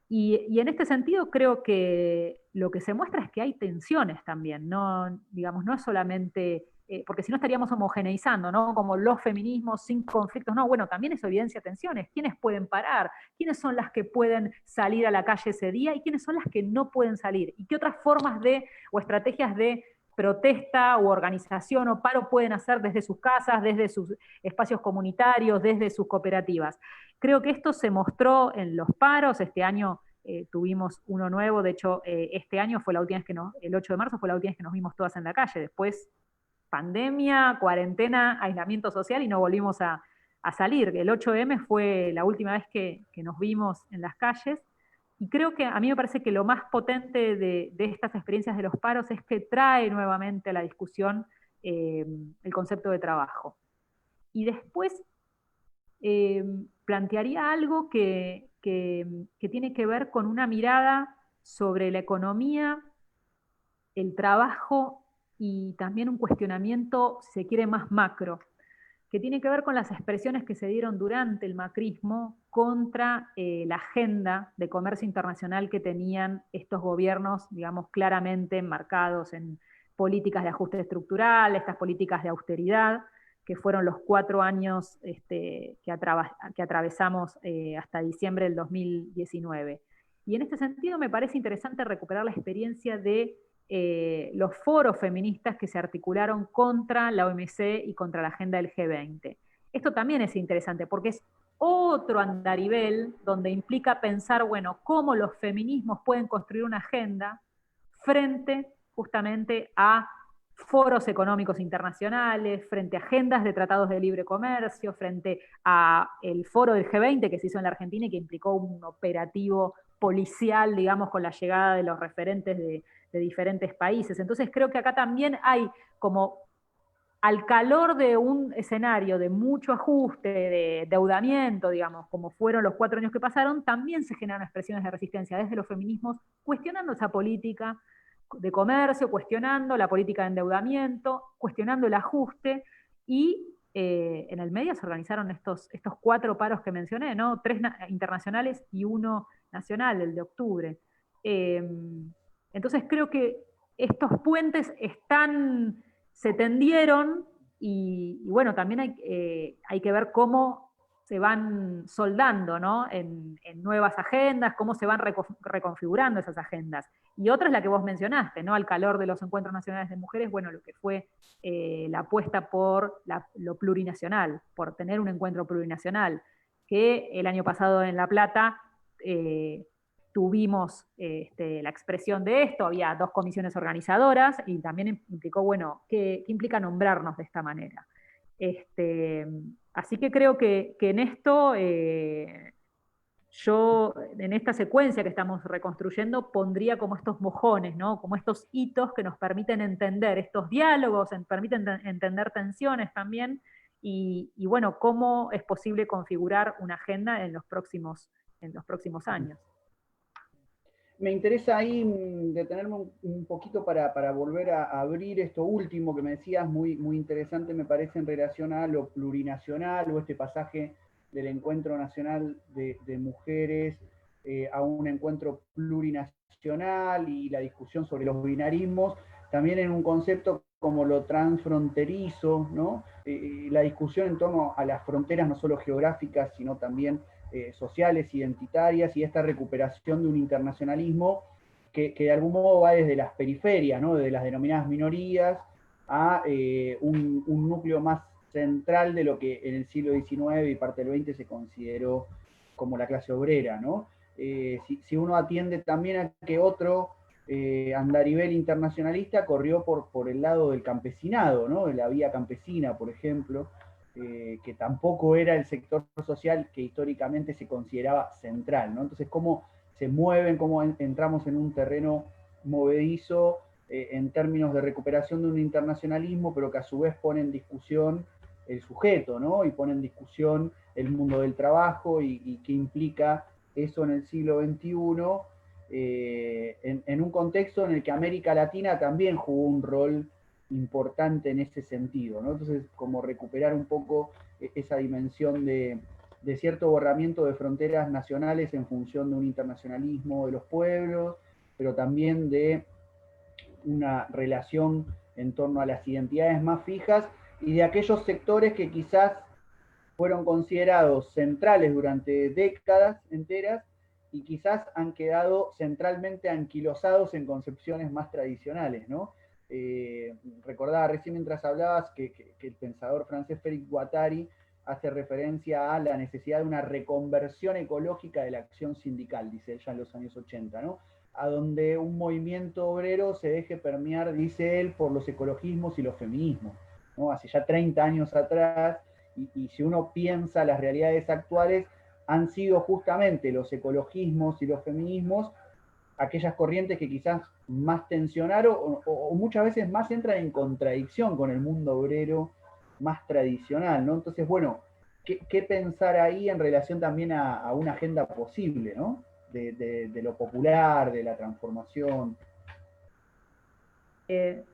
y en este sentido creo que lo que se muestra es que hay tensiones también, no, digamos, no es solamente, porque si no estaríamos homogeneizando, ¿no? Como los feminismos sin conflictos, no, bueno, también eso evidencia tensiones, quiénes pueden parar, quiénes son las que pueden salir a la calle ese día y quiénes son las que no pueden salir, y qué otras formas o estrategias de protesta o organización o paro pueden hacer desde sus casas, desde sus espacios comunitarios, desde sus cooperativas. Creo que esto se mostró en los paros. Este año tuvimos uno nuevo, de hecho este año fue la última vez el 8 de marzo fue la última vez que nos vimos todas en la calle, después pandemia, cuarentena, aislamiento social y no volvimos a salir. El 8M fue la última vez que nos vimos en las calles. Y creo que a mí me parece que lo más potente de estas experiencias de los paros es que trae nuevamente a la discusión el concepto de trabajo. Y después plantearía algo que tiene que ver con una mirada sobre la economía, el trabajo y también un cuestionamiento, si se quiere, más macro, que tiene que ver con las expresiones que se dieron durante el macrismo contra la agenda de comercio internacional que tenían estos gobiernos, digamos, claramente enmarcados en políticas de ajuste estructural, estas políticas de austeridad, que fueron los 4 años que atravesamos hasta diciembre del 2019. Y en este sentido me parece interesante recuperar la experiencia de los foros feministas que se articularon contra la OMC y contra la agenda del G20. Esto también es interesante porque es otro andarivel donde implica pensar, bueno, cómo los feminismos pueden construir una agenda frente justamente a foros económicos internacionales, frente a agendas de tratados de libre comercio, frente a el foro del G20 que se hizo en la Argentina y que implicó un operativo policial, digamos, con la llegada de los referentes de diferentes países. Entonces creo que acá también hay como al calor de un escenario de mucho ajuste, de endeudamiento, digamos, como fueron los 4 años que pasaron, también se generan expresiones de resistencia desde los feminismos, cuestionando esa política de comercio, cuestionando la política de endeudamiento, cuestionando el ajuste, y en el medio se organizaron estos 4 paros que mencioné, ¿no? 3 internacionales y 1 nacional, el de octubre. Entonces creo que estos puentes se tendieron y bueno, también hay que ver cómo se van soldando, ¿no? en nuevas agendas, cómo se van reconfigurando esas agendas. Y otra es la que vos mencionaste, ¿no? Al calor de los encuentros nacionales de mujeres, bueno, lo que fue la apuesta por lo plurinacional, por tener un encuentro plurinacional, que el año pasado en La Plata tuvimos la expresión de esto, había 2 comisiones organizadoras y también implicó, bueno, ¿qué implica nombrarnos de esta manera? Así que creo que en esto, yo en esta secuencia que estamos reconstruyendo pondría como estos mojones, ¿no? Como estos hitos que nos permiten entender estos diálogos, permiten entender tensiones también, y bueno, cómo es posible configurar una agenda en los próximos años. me interesa ahí detenerme un poquito para volver a abrir esto último que me decías, muy, muy interesante me parece en relación a lo plurinacional o este pasaje del encuentro nacional de mujeres a un encuentro plurinacional y la discusión sobre los binarismos, también en un concepto como lo transfronterizo, ¿no? La discusión en torno a las fronteras no solo geográficas, sino también sociales, identitarias, y esta recuperación de un internacionalismo que de algún modo va desde las periferias, ¿no? Desde las denominadas minorías, a un núcleo más central de lo que en el siglo XIX y parte del XX se consideró como la clase obrera, ¿no? Si uno atiende también a que otro andarivel internacionalista corrió por el lado del campesinado, ¿no? De la vía campesina, por ejemplo, que tampoco era el sector social que históricamente se consideraba central, ¿no? Entonces, cómo se mueven, cómo entramos en un terreno movedizo en términos de recuperación de un internacionalismo, pero que a su vez pone en discusión el sujeto, ¿no? Y pone en discusión el mundo del trabajo y qué implica eso en el siglo XXI, en un contexto en el que América Latina también jugó un rol importante en ese sentido, ¿no? Entonces, como recuperar un poco esa dimensión de cierto borramiento de fronteras nacionales en función de un internacionalismo de los pueblos, pero también de una relación en torno a las identidades más fijas y de aquellos sectores que quizás fueron considerados centrales durante décadas enteras y quizás han quedado centralmente anquilosados en concepciones más tradicionales, ¿no? Recordaba recién mientras hablabas que el pensador francés Félix Guattari hace referencia a la necesidad de una reconversión ecológica de la acción sindical, dice él ya en los años 80, ¿no? A donde un movimiento obrero se deje permear, dice él, por los ecologismos y los feminismos, ¿no? Hace ya 30 años atrás, y si uno piensa las realidades actuales, han sido justamente los ecologismos y los feminismos aquellas corrientes que quizás más tensionaron o muchas veces más entran en contradicción con el mundo obrero más tradicional, ¿no? Entonces, bueno, ¿qué pensar ahí en relación también a una agenda posible, ¿no? De lo popular, de la transformación.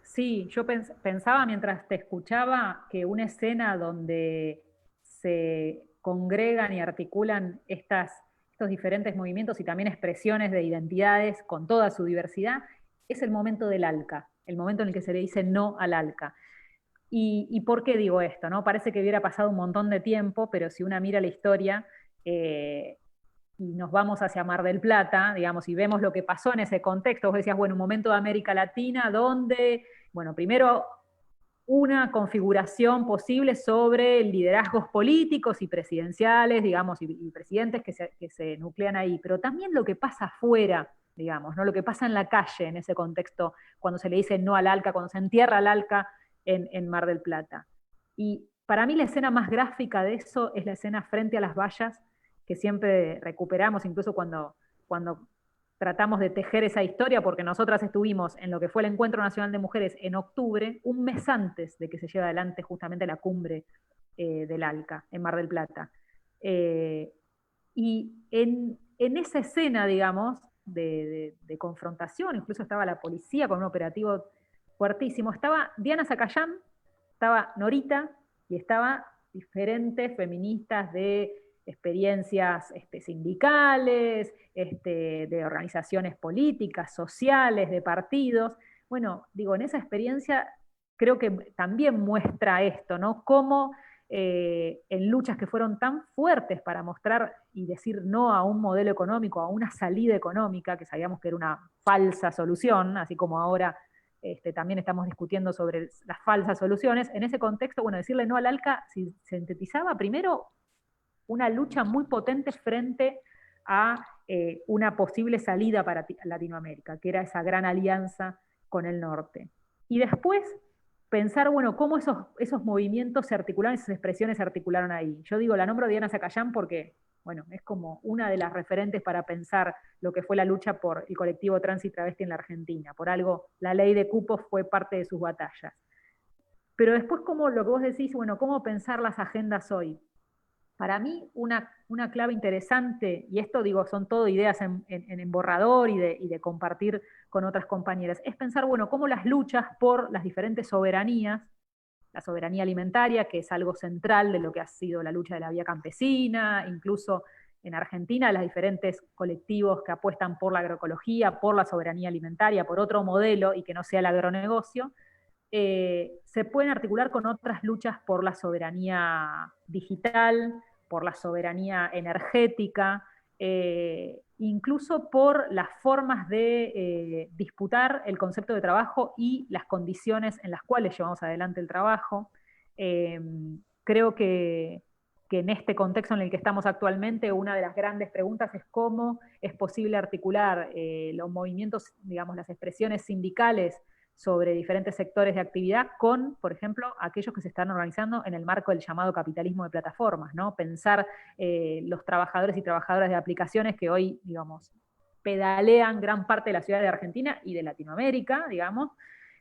Sí, yo pensaba mientras te escuchaba que una escena donde se congregan y articulan estos diferentes movimientos y también expresiones de identidades con toda su diversidad es el momento del ALCA, el momento en el que se le dice no al ALCA. ¿Y por qué digo esto? ¿No? Parece que hubiera pasado un montón de tiempo, pero si uno mira la historia, eh, y nos vamos hacia Mar del Plata, digamos, y vemos lo que pasó en ese contexto, vos decías, bueno, un momento de América Latina donde, bueno, primero una configuración posible sobre liderazgos políticos y presidenciales, digamos, y presidentes que se nuclean ahí, pero también lo que pasa afuera, digamos, ¿no? Lo que pasa en la calle en ese contexto, cuando se le dice no al ALCA, cuando se entierra al ALCA en Mar del Plata. Y para mí la escena más gráfica de eso es la escena frente a las vallas, que siempre recuperamos, incluso cuando tratamos de tejer esa historia, porque nosotras estuvimos en lo que fue el Encuentro Nacional de Mujeres en octubre, un mes antes de que se lleve adelante justamente la cumbre del ALCA, en Mar del Plata. Y en esa escena, digamos, de confrontación, incluso estaba la policía con un operativo fuertísimo, estaba Diana Zacayán, estaba Norita y estaba diferentes feministas de experiencias sindicales, de organizaciones políticas, sociales, de partidos. Bueno, digo, en esa experiencia creo que también muestra esto, ¿no? Cómo en luchas que fueron tan fuertes para mostrar y decir no a un modelo económico, a una salida económica, que sabíamos que era una falsa solución, así como ahora también estamos discutiendo sobre las falsas soluciones. En ese contexto, bueno, decirle no al ALCA sintetizaba primero una lucha muy potente frente a una posible salida para Latinoamérica, que era esa gran alianza con el norte. Y después pensar, bueno, cómo esos movimientos se articularon, esas expresiones se articularon ahí. Yo digo, la nombro a Diana Zacayán porque, bueno, es como una de las referentes para pensar lo que fue la lucha por el colectivo trans y travesti en la Argentina. Por algo, la ley de cupos fue parte de sus batallas. Pero después, como lo que vos decís, bueno, ¿cómo pensar las agendas hoy? Para mí, una clave interesante, y esto digo, son todo ideas en borrador y de compartir con otras compañeras, es pensar, bueno, cómo las luchas por las diferentes soberanías, la soberanía alimentaria, que es algo central de lo que ha sido la lucha de la vía campesina, incluso en Argentina, los diferentes colectivos que apuestan por la agroecología, por la soberanía alimentaria, por otro modelo y que no sea el agronegocio, se pueden articular con otras luchas por la soberanía digital, por la soberanía energética, incluso por las formas de disputar el concepto de trabajo y las condiciones en las cuales llevamos adelante el trabajo. Eh, Creo que en este contexto en el que estamos actualmente, una de las grandes preguntas es cómo es posible articular los movimientos, digamos, las expresiones sindicales sobre diferentes sectores de actividad con, por ejemplo, aquellos que se están organizando en el marco del llamado capitalismo de plataformas, ¿no? Pensar los trabajadores y trabajadoras de aplicaciones que hoy, digamos, pedalean gran parte de la ciudad de Argentina y de Latinoamérica, digamos,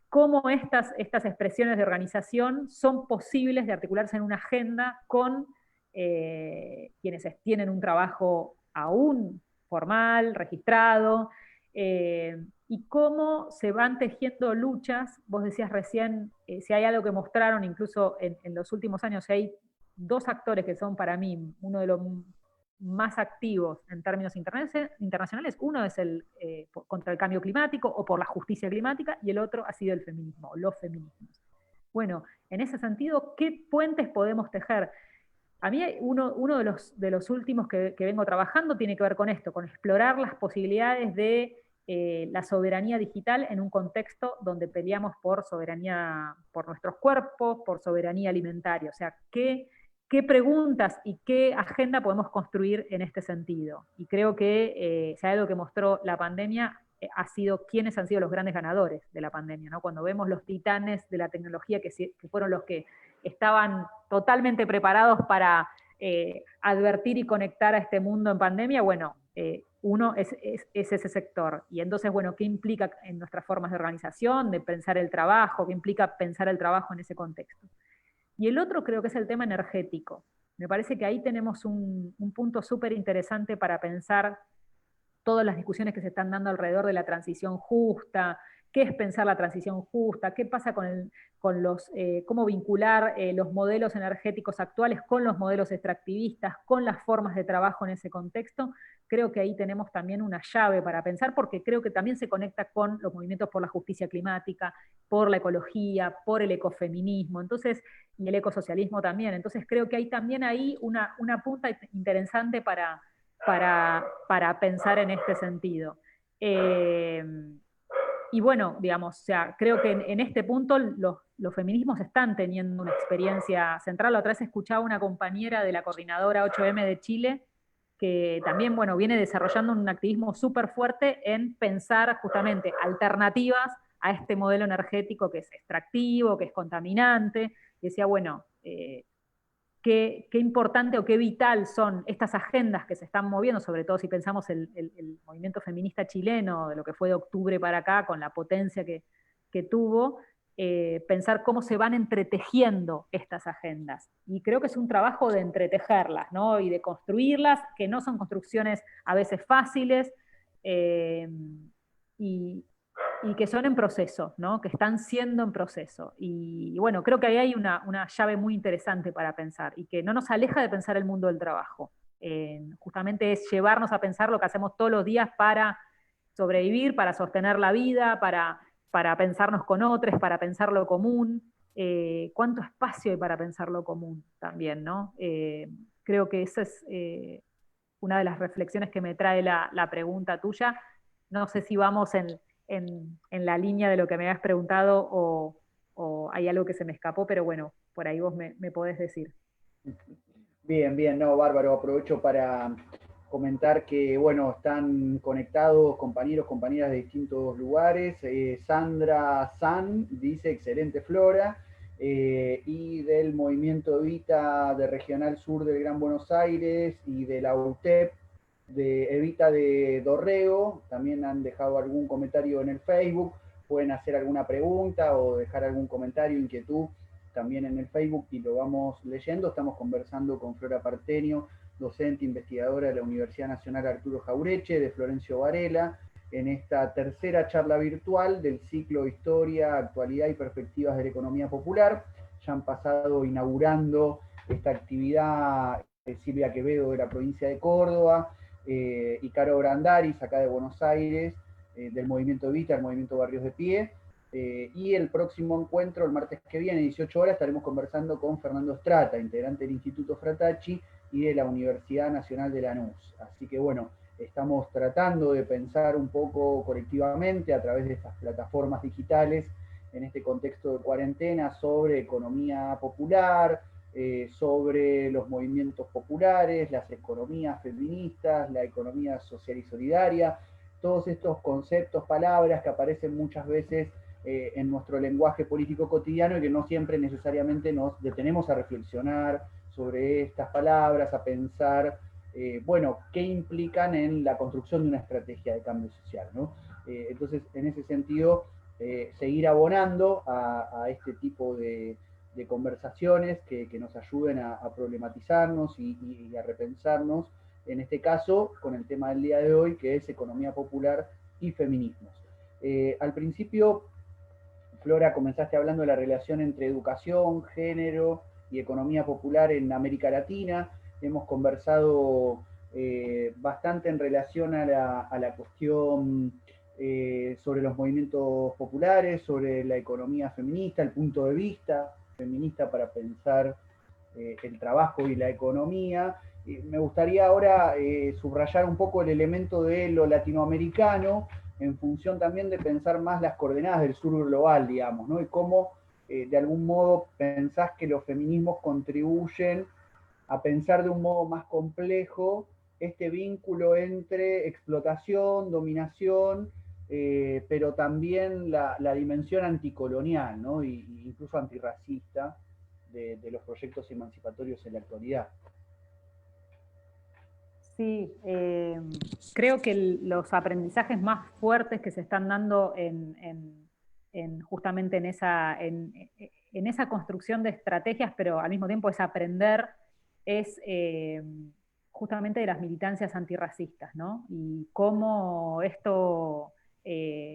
cómo estas expresiones de organización son posibles de articularse en una agenda con quienes tienen un trabajo aún formal, registrado, y cómo se van tejiendo luchas. Vos decías recién, si hay algo que mostraron incluso en los últimos años, si hay dos actores que son para mí uno de los más activos en términos internacionales. Uno es contra el cambio climático o por la justicia climática, y el otro ha sido el feminismo, los feminismos. Bueno, en ese sentido, ¿qué puentes podemos tejer? A mí uno de los últimos que vengo trabajando tiene que ver con esto, con explorar las posibilidades de la soberanía digital en un contexto donde peleamos por soberanía, por nuestros cuerpos, por soberanía alimentaria. O sea, qué preguntas y qué agenda podemos construir en este sentido. Y creo que si hay algo que mostró la pandemia, ha sido quiénes han sido los grandes ganadores de la pandemia, ¿no? Cuando vemos los titanes de la tecnología que fueron los que estaban totalmente preparados para advertir y conectar a este mundo en pandemia, bueno, uno es ese sector. Y entonces, bueno, ¿qué implica en nuestras formas de organización, de pensar el trabajo? ¿Qué implica pensar el trabajo en ese contexto? Y el otro creo que es el tema energético. Me parece que ahí tenemos un punto súper interesante para pensar todas las discusiones que se están dando alrededor de la transición justa, qué es pensar la transición justa, qué pasa con cómo vincular los modelos energéticos actuales con los modelos extractivistas, con las formas de trabajo en ese contexto. Creo que ahí tenemos también una llave para pensar, porque creo que también se conecta con los movimientos por la justicia climática, por la ecología, por el ecofeminismo, entonces, y el ecosocialismo también. Entonces creo que hay también ahí una punta interesante para pensar en este sentido. Y bueno, digamos, o sea, creo que en este punto los feminismos están teniendo una experiencia central. La otra vez escuchaba una compañera de la coordinadora 8M de Chile que también, bueno, viene desarrollando un activismo súper fuerte en pensar justamente alternativas a este modelo energético que es extractivo, que es contaminante. Y decía, bueno, qué importante o qué vital son estas agendas que se están moviendo, sobre todo si pensamos el movimiento feminista chileno, de lo que fue de octubre para acá, con la potencia que tuvo, pensar cómo se van entretejiendo estas agendas. Y creo que es un trabajo de entretejerlas, ¿no? Y de construirlas, que no son construcciones a veces fáciles, y, y que son en proceso, ¿no? Que están siendo en proceso. Y bueno, creo que ahí hay una llave muy interesante para pensar y que no nos aleja de pensar el mundo del trabajo. Justamente es llevarnos a pensar lo que hacemos todos los días para sobrevivir, para sostener la vida, para pensarnos con otros, para pensar lo común. ¿Cuánto espacio hay para pensar lo común también, ¿no? Creo que esa es una de las reflexiones que me trae la pregunta tuya. No sé si vamos en la línea de lo que me has preguntado o hay algo que se me escapó, pero bueno, por ahí vos me podés decir. Bien, bien, no, bárbaro. Aprovecho para comentar que, bueno, están conectados compañeros, compañeras de distintos lugares. Sandra San dice, excelente Flora. Y del movimiento Evita de Regional Sur del Gran Buenos Aires y de la UTEP de Evita de Dorrego, también han dejado algún comentario en el Facebook, pueden hacer alguna pregunta o dejar algún comentario, inquietud también en el Facebook y lo vamos leyendo. Estamos conversando con Flora Partenio, docente investigadora de la Universidad Nacional Arturo Jaureche, de Florencio Varela, en esta tercera charla virtual del ciclo Historia, Actualidad y Perspectivas de la Economía Popular. Ya han pasado inaugurando esta actividad Silvia Quevedo de la provincia de Córdoba, y Caro Brandaris, acá de Buenos Aires, del Movimiento Evita, el Movimiento Barrios de Pie. Y el próximo encuentro, el martes que viene, 18 horas, estaremos conversando con Fernando Strata, integrante del Instituto Fratacci y de la Universidad Nacional de Lanús. Así que bueno, estamos tratando de pensar un poco colectivamente a través de estas plataformas digitales en este contexto de cuarentena sobre economía popular, sobre los movimientos populares, las economías feministas, la economía social y solidaria, todos estos conceptos, palabras que aparecen muchas veces en nuestro lenguaje político cotidiano y que no siempre necesariamente nos detenemos a reflexionar sobre estas palabras, a pensar, bueno, qué implican en la construcción de una estrategia de cambio social, ¿no? Entonces, en ese sentido, seguir abonando a este tipo de conversaciones que nos ayuden a problematizarnos y a repensarnos, en este caso, con el tema del día de hoy, que es economía popular y feminismos. Al principio, Flora, comenzaste hablando de la relación entre educación, género y economía popular en América Latina. Hemos conversado bastante en relación a la cuestión sobre los movimientos populares, sobre la economía feminista, el punto de vista feminista para pensar el trabajo y la economía. Me gustaría ahora subrayar un poco el elemento de lo latinoamericano, en función también de pensar más las coordenadas del sur global, digamos, ¿no? Y cómo de algún modo pensás que los feminismos contribuyen a pensar de un modo más complejo este vínculo entre explotación, dominación, pero también la dimensión anticolonial, ¿no? Y incluso antirracista de los proyectos emancipatorios en la actualidad. Sí, creo que los aprendizajes más fuertes que se están dando justamente en esa construcción de estrategias, pero al mismo tiempo es aprender, es justamente de las militancias antirracistas, ¿no? Y cómo esto,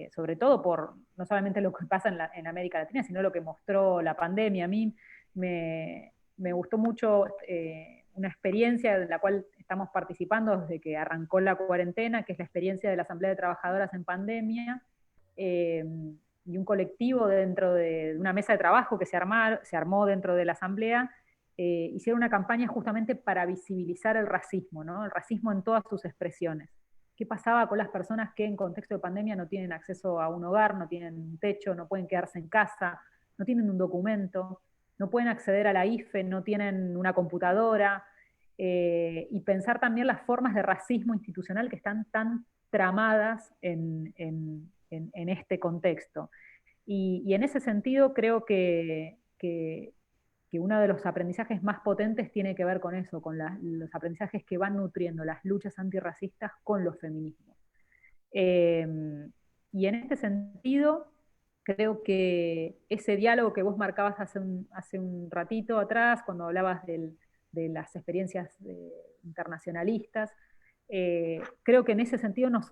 sobre todo por no solamente lo que pasa en América Latina, sino lo que mostró la pandemia. A mí me gustó mucho una experiencia en la cual estamos participando desde que arrancó la cuarentena, que es la experiencia de la Asamblea de Trabajadoras en Pandemia, y un colectivo dentro de una mesa de trabajo que se armó dentro de la Asamblea, hicieron una campaña justamente para visibilizar el racismo, ¿no? El racismo en todas sus expresiones. ¿Qué pasaba con las personas que en contexto de pandemia no tienen acceso a un hogar, no tienen un techo, no pueden quedarse en casa, no tienen un documento, no pueden acceder a la IFE, no tienen una computadora, y pensar también las formas de racismo institucional que están tan tramadas en este contexto. Y en ese sentido creo que uno de los aprendizajes más potentes tiene que ver con eso, con los aprendizajes que van nutriendo las luchas antirracistas con los feminismos. Eh, y en este sentido, creo que ese diálogo que vos marcabas hace un ratito atrás, cuando hablabas de las experiencias internacionalistas, creo que en ese sentido nos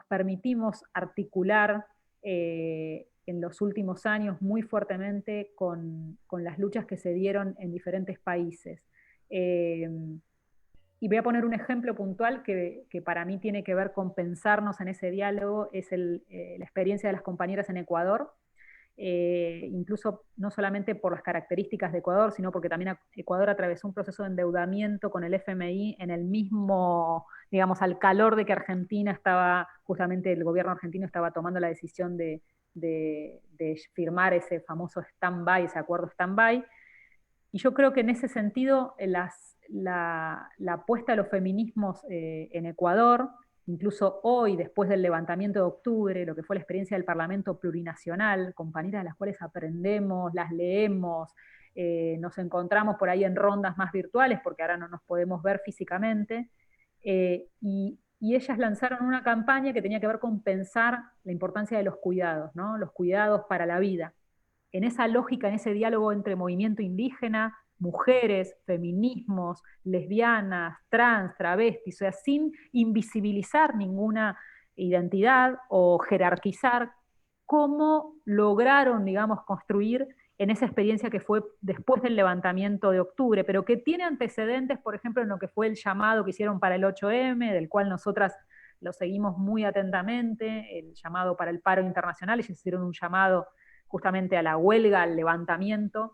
permitimos articular en los últimos años muy fuertemente con las luchas que se dieron en diferentes países. Y voy a poner un ejemplo puntual que para mí tiene que ver con pensarnos en ese diálogo, es la experiencia de las compañeras en Ecuador, incluso no solamente por las características de Ecuador, sino porque también Ecuador atravesó un proceso de endeudamiento con el FMI en el mismo, digamos, al calor de que Argentina estaba, justamente el gobierno argentino estaba tomando la decisión de firmar ese famoso stand-by, ese acuerdo stand-by. Y yo creo que en ese sentido la apuesta a los feminismos en Ecuador, incluso hoy, después del levantamiento de octubre, lo que fue la experiencia del Parlamento Plurinacional, compañeras de las cuales aprendemos, las leemos, nos encontramos por ahí en rondas más virtuales, porque ahora no nos podemos ver físicamente, y ellas lanzaron una campaña que tenía que ver con pensar la importancia de los cuidados, ¿no? Los cuidados para la vida. en esa lógica, en ese diálogo entre movimiento indígena, mujeres, feminismos, lesbianas, trans, travestis, o sea, sin invisibilizar ninguna identidad o jerarquizar, cómo lograron, digamos, construir en esa experiencia que fue después del levantamiento de octubre, pero que tiene antecedentes, por ejemplo, en lo que fue el llamado que hicieron para el 8M, del cual nosotras lo seguimos muy atentamente, el llamado para el paro internacional, ellos hicieron un llamado justamente a la huelga, al levantamiento,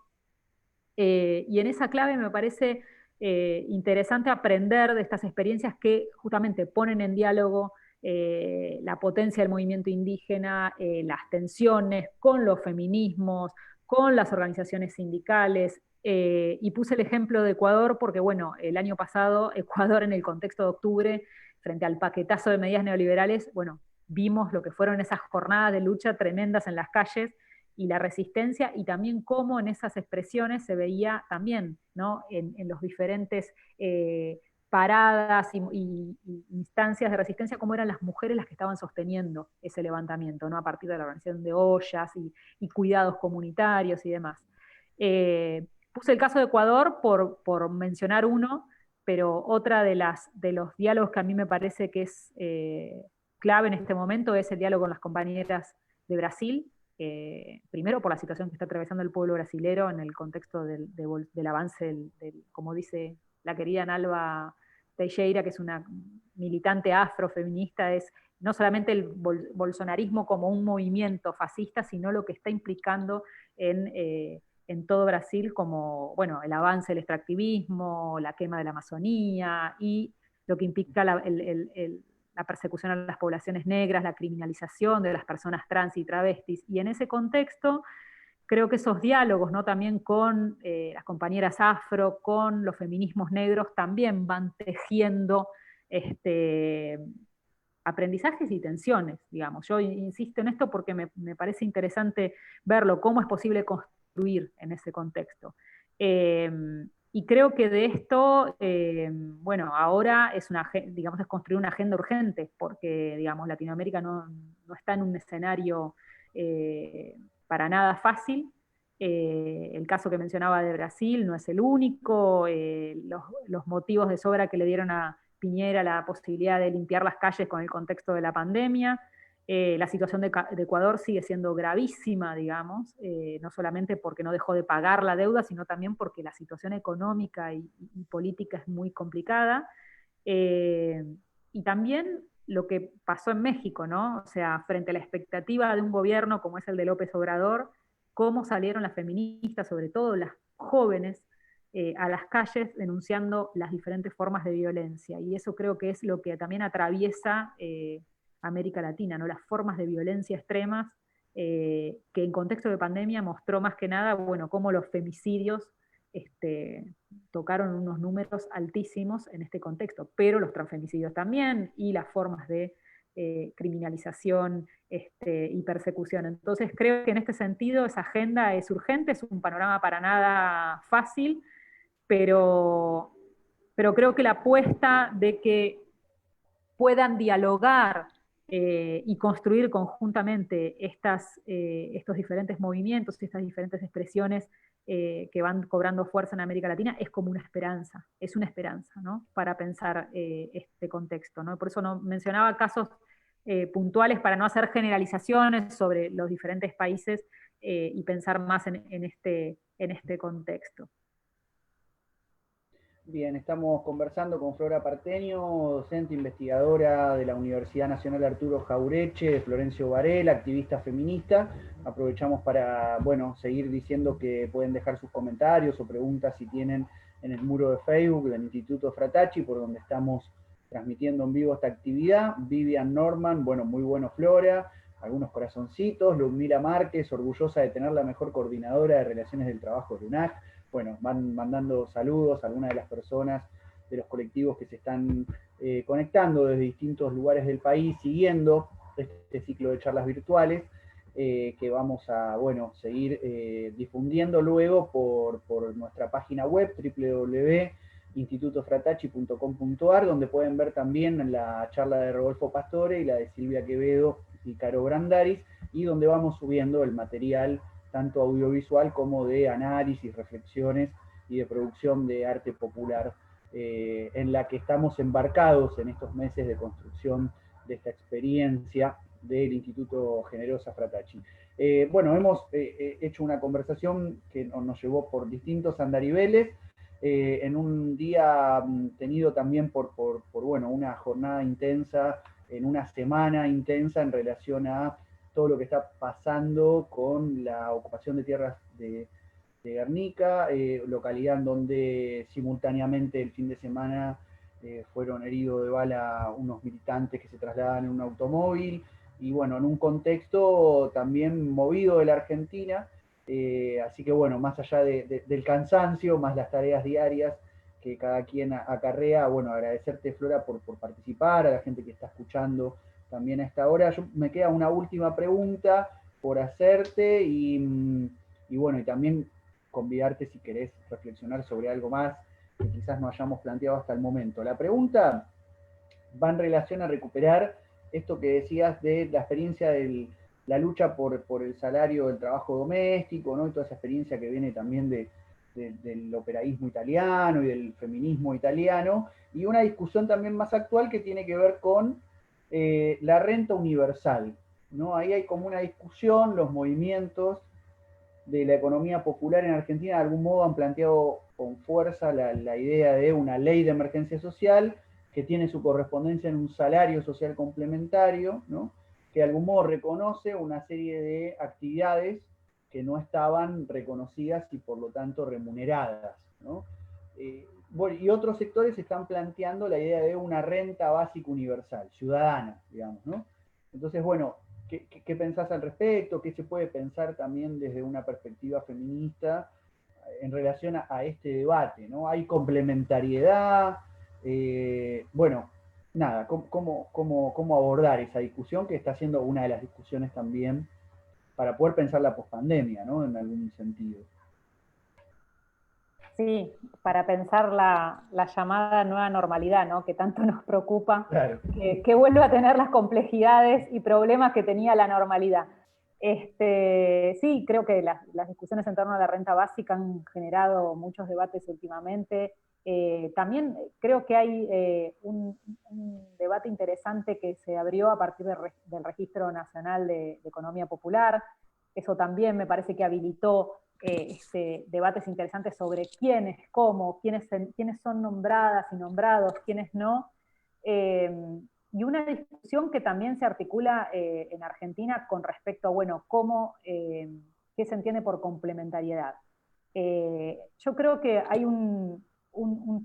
y en esa clave me parece interesante aprender de estas experiencias que justamente ponen en diálogo la potencia del movimiento indígena, las tensiones con los feminismos, con las organizaciones sindicales, y puse el ejemplo de Ecuador porque, bueno, el año pasado Ecuador en el contexto de octubre, frente al paquetazo de medidas neoliberales, bueno, vimos lo que fueron esas jornadas de lucha tremendas en las calles, y la resistencia, y también cómo en esas expresiones se veía también, ¿no? En los diferentes paradas y instancias de resistencia, cómo eran las mujeres las que estaban sosteniendo ese levantamiento, ¿no? A partir de la organización de ollas y cuidados comunitarios y demás. Puse el caso de Ecuador por mencionar uno, pero otra de los diálogos que a mí me parece que es clave en este momento es el diálogo con las compañeras de Brasil, primero por la situación que está atravesando el pueblo brasilero en el contexto del avance como dice la querida Nalva Teixeira, que es una militante afrofeminista, es no solamente el bolsonarismo como un movimiento fascista, sino lo que está implicando en todo Brasil, como bueno, el avance del extractivismo, la quema de la Amazonía y lo que implica la persecución a las poblaciones negras, la criminalización de las personas trans y travestis. Y en ese contexto, creo que esos diálogos, ¿no? También con las compañeras afro, con los feminismos negros, también van tejiendo aprendizajes y tensiones, digamos. Yo insisto en esto porque me parece interesante verlo, cómo es posible construir en ese contexto. Y creo que de esto, bueno, ahora es digamos, es construir una agenda urgente, porque, digamos, Latinoamérica no está en un escenario para nada fácil. El caso que mencionaba de Brasil no es el único, los motivos de sobra que le dieron a Piñera la posibilidad de limpiar las calles con el contexto de la pandemia. La situación de Ecuador sigue siendo gravísima, digamos, no solamente porque no dejó de pagar la deuda, sino también porque la situación económica y política es muy complicada. Y también lo que pasó en México, ¿no? O sea, frente a la expectativa de un gobierno como es el de López Obrador, cómo salieron las feministas, sobre todo las jóvenes, a las calles denunciando las diferentes formas de violencia. Y eso creo que es lo que también atraviesa América Latina, ¿no? Las formas de violencia extremas, que en contexto de pandemia mostró más que nada, bueno, cómo los femicidios tocaron unos números altísimos en este contexto, pero los transfemicidios también, y las formas de criminalización y persecución. Entonces creo que en este sentido esa agenda es urgente, es un panorama para nada fácil, pero creo que la apuesta de que puedan dialogar y construir conjuntamente estos diferentes movimientos, estas diferentes expresiones que van cobrando fuerza en América Latina, es como es una esperanza, ¿no? Para pensar este contexto, ¿no? Por eso no mencionaba casos puntuales para no hacer generalizaciones sobre los diferentes países y pensar más en este contexto. Bien, estamos conversando con Flora Partenio, docente investigadora de la Universidad Nacional Arturo Jaureche, de Florencio Varela, activista feminista. Aprovechamos para, bueno, seguir diciendo que pueden dejar sus comentarios o preguntas si tienen en el muro de Facebook del Instituto Fratacci, por donde estamos transmitiendo en vivo esta actividad. Vivian Norman, bueno, muy bueno Flora, algunos corazoncitos. Ludmila Márquez, orgullosa de tener la mejor coordinadora de relaciones del trabajo de UNAC. Bueno, van mandando saludos a algunas de las personas de los colectivos que se están conectando desde distintos lugares del país, siguiendo este ciclo de charlas virtuales, que vamos a, bueno, seguir difundiendo luego por nuestra página web, www.institutofratacci.com.ar, donde pueden ver también la charla de Rodolfo Pastore y la de Silvia Quevedo y Caro Brandaris, y donde vamos subiendo el material tanto audiovisual como de análisis, reflexiones y de producción de arte popular, en la que estamos embarcados en estos meses de construcción de esta experiencia del Instituto Generosa Fratacci. Bueno, hemos hecho una conversación que nos llevó por distintos andariveles, en un día tenido también por bueno, una jornada intensa, en una semana intensa en relación a todo lo que está pasando con la ocupación de tierras de Guernica, localidad en donde simultáneamente el fin de semana fueron heridos de bala unos militantes que se trasladan en un automóvil, y bueno, en un contexto también movido de la Argentina, así que bueno, más allá del cansancio, más las tareas diarias que cada quien acarrea, bueno, agradecerte, Flora, por participar, a la gente que está escuchando también a esta hora. Me queda una última pregunta por hacerte, y bueno, y también convidarte si querés reflexionar sobre algo más que quizás no hayamos planteado hasta el momento. La pregunta va en relación a recuperar esto que decías de la experiencia de la lucha por el salario del trabajo doméstico, ¿no? Y toda esa experiencia que viene también del operaísmo italiano y del feminismo italiano, y una discusión también más actual que tiene que ver con la renta universal, ¿no? Ahí hay como una discusión, los movimientos de la economía popular en Argentina de algún modo han planteado con fuerza la idea de una ley de emergencia social que tiene su correspondencia en un salario social complementario, ¿no? Que de algún modo reconoce una serie de actividades que no estaban reconocidas y por lo tanto remuneradas, ¿no? Bueno, y otros sectores están planteando la idea de una renta básica universal, ciudadana, digamos, ¿no? Entonces, bueno, ¿qué pensás al respecto? ¿Qué se puede pensar también desde una perspectiva feminista en relación a este debate, ¿no? ¿Hay complementariedad? Bueno, nada, ¿cómo abordar esa discusión que está siendo una de las discusiones también para poder pensar la pospandemia, ¿no? En algún sentido. Sí, para pensar la llamada nueva normalidad, ¿no? Que tanto nos preocupa, claro. que vuelva a tener las complejidades y problemas que tenía la normalidad. Sí, creo que las discusiones en torno a la renta básica han generado muchos debates últimamente. También creo que hay un debate interesante que se abrió a partir del Registro Nacional de Economía Popular. Eso también me parece que habilitó debates interesantes sobre quiénes, cómo, quiénes son nombradas y nombrados, quiénes no. Y una discusión que también se articula en Argentina con respecto a, bueno, qué se entiende por complementariedad. Yo creo que hay un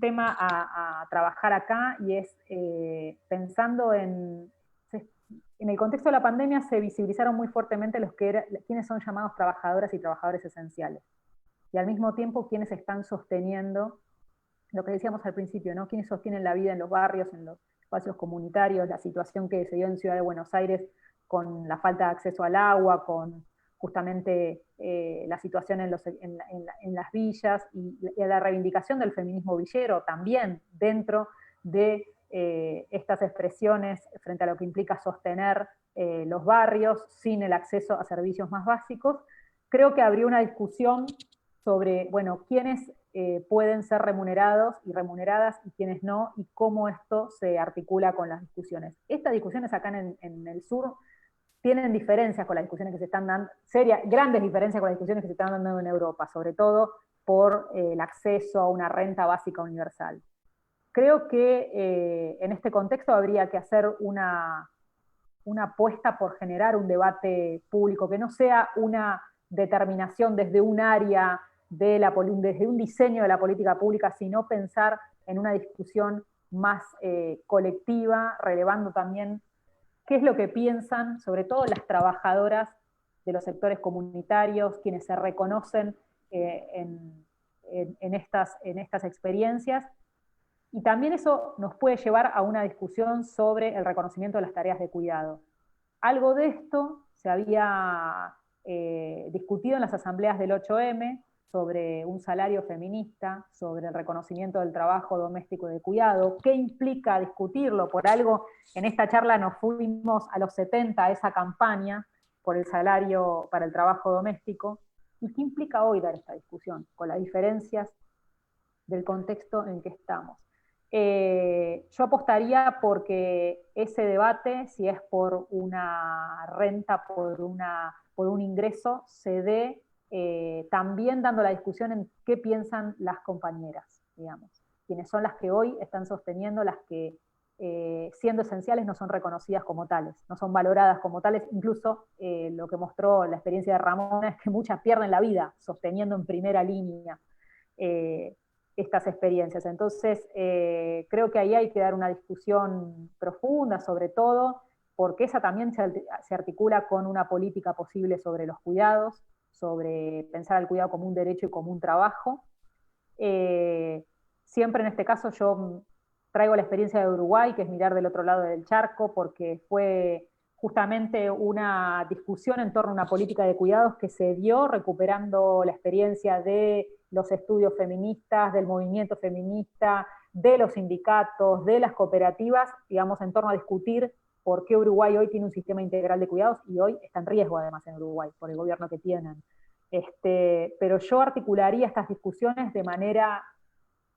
tema a trabajar acá, y es pensando en el contexto de la pandemia se visibilizaron muy fuertemente quienes son llamados trabajadoras y trabajadores esenciales. Y al mismo tiempo quienes están sosteniendo lo que decíamos al principio, ¿no? Quienes sostienen la vida en los barrios, en los espacios comunitarios, la situación que se dio en Ciudad de Buenos Aires con la falta de acceso al agua, con justamente la situación en las villas, y la reivindicación del feminismo villero también dentro de estas expresiones frente a lo que implica sostener los barrios sin el acceso a servicios más básicos. Creo que abrió una discusión sobre, bueno, quiénes pueden ser remunerados y remuneradas y quiénes no, y cómo esto se articula con las discusiones. Estas discusiones acá en el sur tienen diferencias con las discusiones que se están dando, grandes diferencias con las discusiones que se están dando en Europa, sobre todo por el acceso a una renta básica universal. Creo que en este contexto habría que hacer una apuesta por generar un debate público, que no sea una determinación desde un área, desde un diseño de la política pública, sino pensar en una discusión más colectiva, relevando también qué es lo que piensan, sobre todo las trabajadoras de los sectores comunitarios, quienes se reconocen en estas experiencias. Y también eso nos puede llevar a una discusión sobre el reconocimiento de las tareas de cuidado. Algo de esto se había discutido en las asambleas del 8M, sobre un salario feminista, sobre el reconocimiento del trabajo doméstico y de cuidado. ¿Qué implica discutirlo? Por algo, en esta charla nos fuimos a los 70 a esa campaña por el salario para el trabajo doméstico. ¿Y qué implica hoy dar esta discusión? Con las diferencias del contexto en que estamos. Yo apostaría porque ese debate, si es por una renta, por un ingreso, se dé también dando la discusión en qué piensan las compañeras, digamos, quienes son las que hoy están sosteniendo, las que siendo esenciales no son reconocidas como tales, no son valoradas como tales, incluso lo que mostró la experiencia de Ramona es que muchas pierden la vida sosteniendo en primera línea estas experiencias. Entonces, creo que ahí hay que dar una discusión profunda, sobre todo, porque esa también se articula con una política posible sobre los cuidados, sobre pensar el cuidado como un derecho y como un trabajo. Siempre en este caso yo traigo la experiencia de Uruguay, que es mirar del otro lado del charco, porque fue justamente una discusión en torno a una política de cuidados que se dio recuperando la experiencia de los estudios feministas, del movimiento feminista, de los sindicatos, de las cooperativas, digamos, en torno a discutir por qué Uruguay hoy tiene un sistema integral de cuidados y hoy está en riesgo además en Uruguay por el gobierno que tienen. Pero yo articularía estas discusiones de manera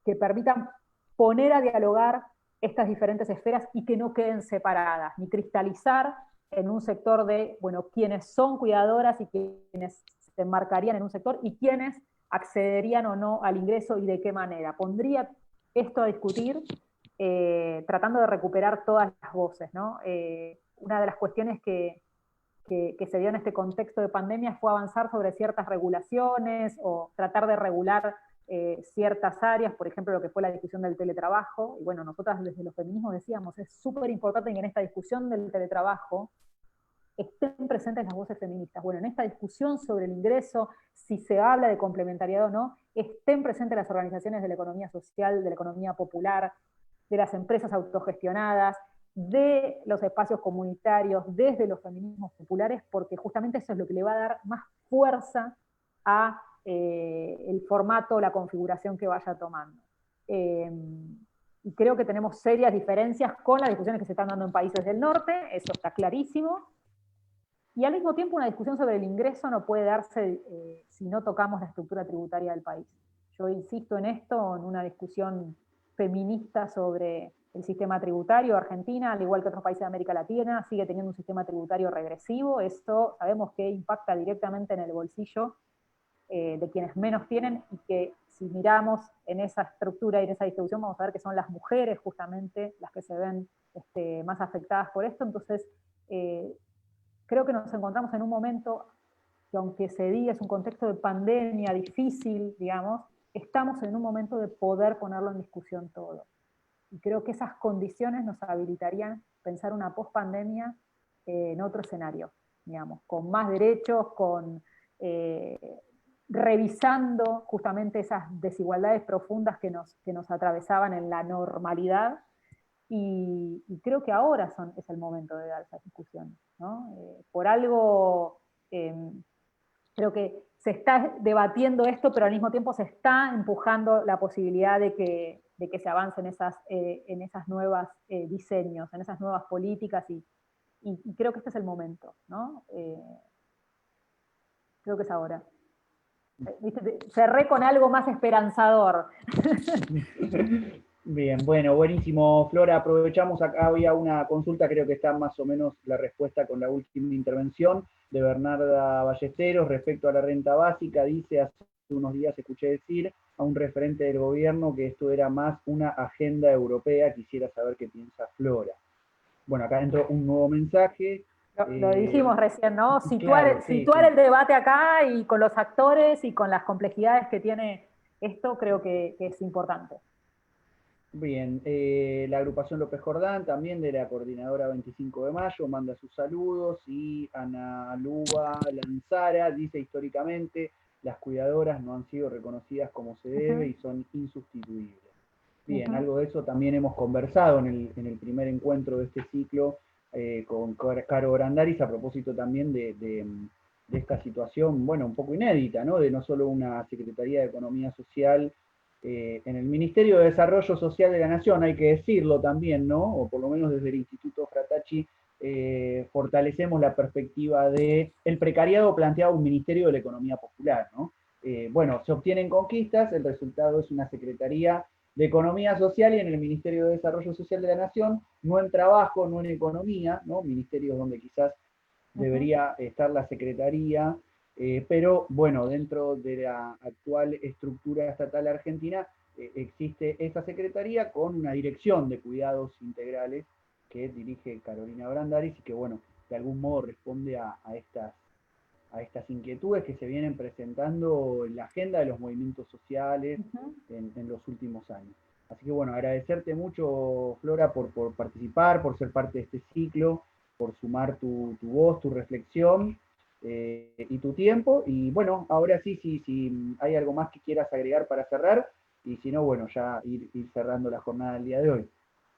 que permitan poner a dialogar estas diferentes esferas y que no queden separadas, ni cristalizar en un sector de, bueno, quiénes son cuidadoras y quienes se enmarcarían en un sector y quiénes accederían o no al ingreso y de qué manera. Pondría esto a discutir tratando de recuperar todas las voces, ¿no? Una de las cuestiones que se dio en este contexto de pandemia fue avanzar sobre ciertas regulaciones o tratar de regular ciertas áreas, por ejemplo, lo que fue la discusión del teletrabajo. Y bueno, nosotras desde los feminismos decíamos, es súper importante que en esta discusión del teletrabajo estén presentes las voces feministas. Bueno, en esta discusión sobre el ingreso, si se habla de complementariedad o no, estén presentes las organizaciones de la economía social, de la economía popular, de las empresas autogestionadas, de los espacios comunitarios, desde los feminismos populares, porque justamente eso es lo que le va a dar más fuerza a el formato, la configuración que vaya tomando. Y creo que tenemos serias diferencias con las discusiones que se están dando en países del norte, eso está clarísimo, y al mismo tiempo una discusión sobre el ingreso no puede darse si no tocamos la estructura tributaria del país. Yo insisto en esto, en una discusión feminista sobre el sistema tributario. Argentina, al igual que otros países de América Latina, sigue teniendo un sistema tributario regresivo. Esto sabemos que impacta directamente en el bolsillo de quienes menos tienen, y que si miramos en esa estructura y en esa distribución vamos a ver que son las mujeres justamente las que se ven más afectadas por esto. Entonces, creo que nos encontramos en un momento que, aunque se diga es un contexto de pandemia difícil, digamos, estamos en un momento de poder ponerlo en discusión todo. Y creo que esas condiciones nos habilitarían pensar una post-pandemia en otro escenario, digamos, con más derechos, con revisando justamente esas desigualdades profundas que nos atravesaban en la normalidad. Y creo que ahora es el momento de dar esas discusiones, ¿no? Por algo creo que se está debatiendo esto, pero al mismo tiempo se está empujando la posibilidad de que se avance en esas nuevas diseños, en esas nuevas políticas, y creo que este es el momento, ¿no? Creo que es ahora. Cerré con algo más esperanzador. Bien, bueno, buenísimo, Flora. Aprovechamos, acá había una consulta, creo que está más o menos la respuesta con la última intervención de Bernarda Ballesteros respecto a la renta básica. Dice, hace unos días escuché decir a un referente del gobierno que esto era más una agenda europea. Quisiera saber qué piensa Flora. Bueno, acá entró un nuevo mensaje. Lo dijimos recién, ¿no? Claro, situar el debate acá y con los actores y con las complejidades que tiene esto, creo que es importante. Bien, la agrupación López Jordán, también de la coordinadora 25 de mayo, manda sus saludos, y Ana Luba Lanzara dice, históricamente las cuidadoras no han sido reconocidas como se debe y son insustituibles. Bien, algo de eso también hemos conversado en el primer encuentro de este ciclo con Caro Brandaris, a propósito también de esta situación, bueno, un poco inédita, ¿no? De no solo una Secretaría de Economía Social en el Ministerio de Desarrollo Social de la Nación, hay que decirlo también, ¿no? O por lo menos desde el Instituto Fratacci fortalecemos la perspectiva de el precariado planteado un Ministerio de la Economía Popular, ¿no? Bueno, se obtienen conquistas, el resultado es una Secretaría de Economía Social y en el Ministerio de Desarrollo Social de la Nación, no en trabajo, no en economía, ¿no? Ministerios donde quizás debería estar la Secretaría, pero bueno, dentro de la actual estructura estatal argentina existe esta Secretaría con una dirección de cuidados integrales que dirige Carolina Brandaris y que bueno, de algún modo responde a estas inquietudes que se vienen presentando en la agenda de los movimientos sociales en los últimos años. Así que bueno, agradecerte mucho, Flora, por participar, por ser parte de este ciclo, por sumar tu voz, tu reflexión y tu tiempo. Y bueno, ahora sí, si hay algo más que quieras agregar para cerrar, y si no, bueno, ya ir cerrando la jornada del día de hoy.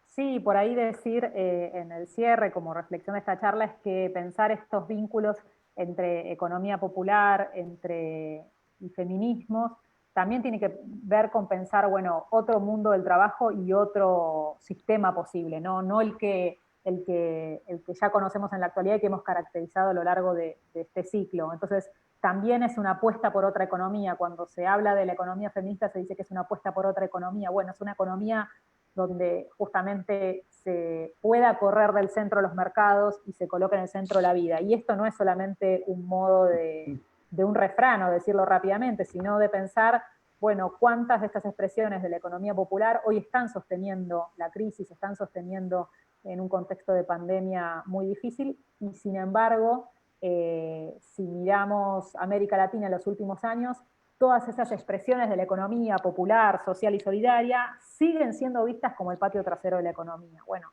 Sí, por ahí decir en el cierre, como reflexión de esta charla, es que pensar estos vínculos entre economía popular, y feminismos, también tiene que ver con pensar, bueno, otro mundo del trabajo y otro sistema posible, ¿no? No el que ya conocemos en la actualidad y que hemos caracterizado a lo largo de este ciclo. Entonces, también es una apuesta por otra economía. Cuando se habla de la economía feminista se dice que es una apuesta por otra economía. Bueno, es una economía donde justamente se pueda correr del centro de los mercados y se coloque en el centro de la vida. Y esto no es solamente un modo de un refrán o decirlo rápidamente, sino de pensar, bueno, cuántas de estas expresiones de la economía popular hoy están sosteniendo la crisis, están sosteniendo en un contexto de pandemia muy difícil, y sin embargo, si miramos América Latina en los últimos años, todas esas expresiones de la economía popular, social y solidaria siguen siendo vistas como el patio trasero de la economía. Bueno,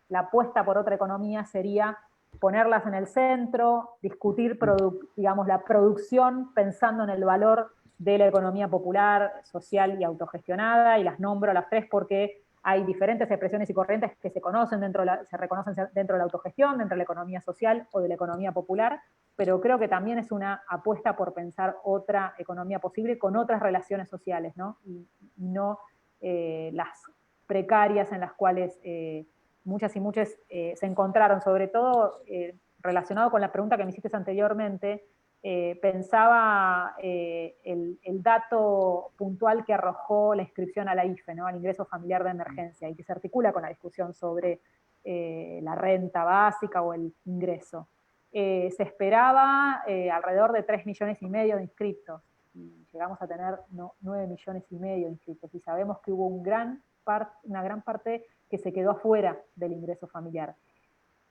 la apuesta por otra economía sería ponerlas en el centro, discutir, digamos, la producción pensando en el valor de la economía popular, social y autogestionada, y las nombro a las tres porque hay diferentes expresiones y corrientes que se conocen se reconocen dentro de la autogestión, dentro de la economía social o de la economía popular, pero creo que también es una apuesta por pensar otra economía posible con otras relaciones sociales, ¿no? Y no las precarias en las cuales muchas y muchos se encontraron, sobre todo relacionado con la pregunta que me hiciste anteriormente. Pensaba el dato puntual que arrojó la inscripción a la IFE, ¿no? Al ingreso familiar de emergencia, y que se articula con la discusión sobre la renta básica o el ingreso. Se esperaba alrededor de 3,5 millones de inscriptos, y llegamos a tener 9,5 millones de inscriptos, y sabemos que hubo una gran parte que se quedó afuera del ingreso familiar.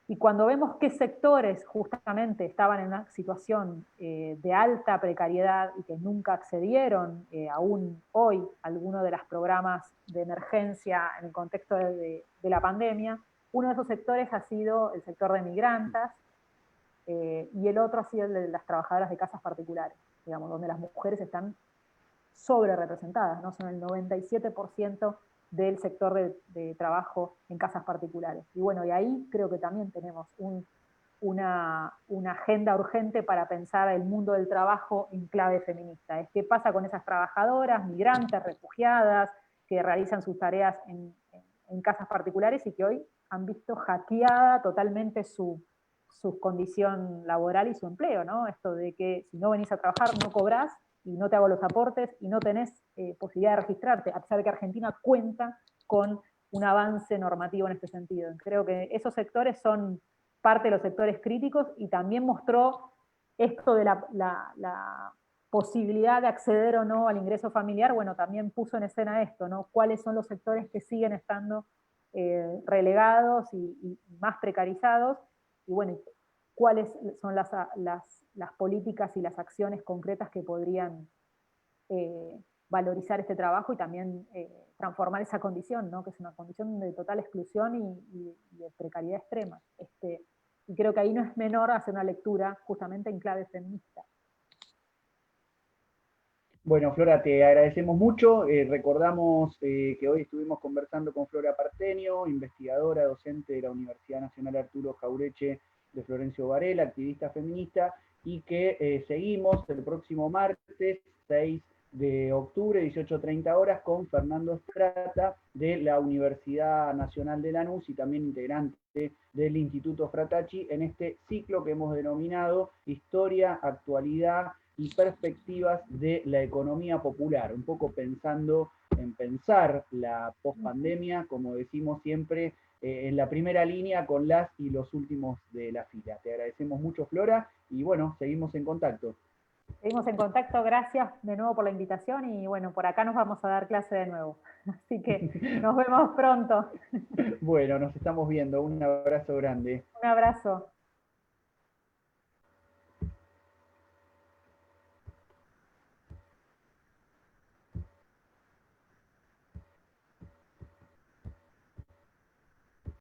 Y cuando vemos qué sectores justamente estaban en una situación de alta precariedad y que nunca accedieron, aún hoy, a alguno de los programas de emergencia en el contexto de la pandemia, uno de esos sectores ha sido el sector de migrantes, y el otro ha sido el de las trabajadoras de casas particulares, digamos, donde las mujeres están sobre representadas, ¿no? Son el 97% del sector de trabajo en casas particulares. Y bueno, y ahí creo que también tenemos una agenda urgente para pensar el mundo del trabajo en clave feminista. Es qué pasa con esas trabajadoras, migrantes, refugiadas, que realizan sus tareas en casas particulares y que hoy han visto hackeada totalmente su condición laboral y su empleo, ¿no? Esto de que si no venís a trabajar no cobrás, y no te hago los aportes, y no tenés posibilidad de registrarte, a pesar de que Argentina cuenta con un avance normativo en este sentido. Creo que esos sectores son parte de los sectores críticos, y también mostró esto de la posibilidad de acceder o no al ingreso familiar. Bueno, también puso en escena esto, ¿no? Cuáles son los sectores que siguen estando relegados y más precarizados, y bueno, cuáles son las políticas y las acciones concretas que podrían valorizar este trabajo y también transformar esa condición, ¿no? Que es una condición de total exclusión y de precariedad extrema. Y creo que ahí no es menor hacer una lectura justamente en clave feminista. Bueno, Flora, te agradecemos mucho. Recordamos que hoy estuvimos conversando con Flora Partenio, investigadora, docente de la Universidad Nacional Arturo Jaureche de Florencio Varela, activista feminista, y que seguimos el próximo martes 6 de octubre, 18:30 horas, con Fernando Strata de la Universidad Nacional de Lanús y también integrante del Instituto Fratacci, en este ciclo que hemos denominado Historia, Actualidad y Perspectivas de la Economía Popular, un poco pensando en pensar la pospandemia, como decimos siempre, en la primera línea con las y los últimos de la fila. Te agradecemos mucho, Flora, y bueno, seguimos en contacto. Seguimos en contacto, gracias de nuevo por la invitación y bueno, por acá nos vamos a dar clase de nuevo. Así que nos vemos pronto. Bueno, nos estamos viendo. Un abrazo grande. Un abrazo.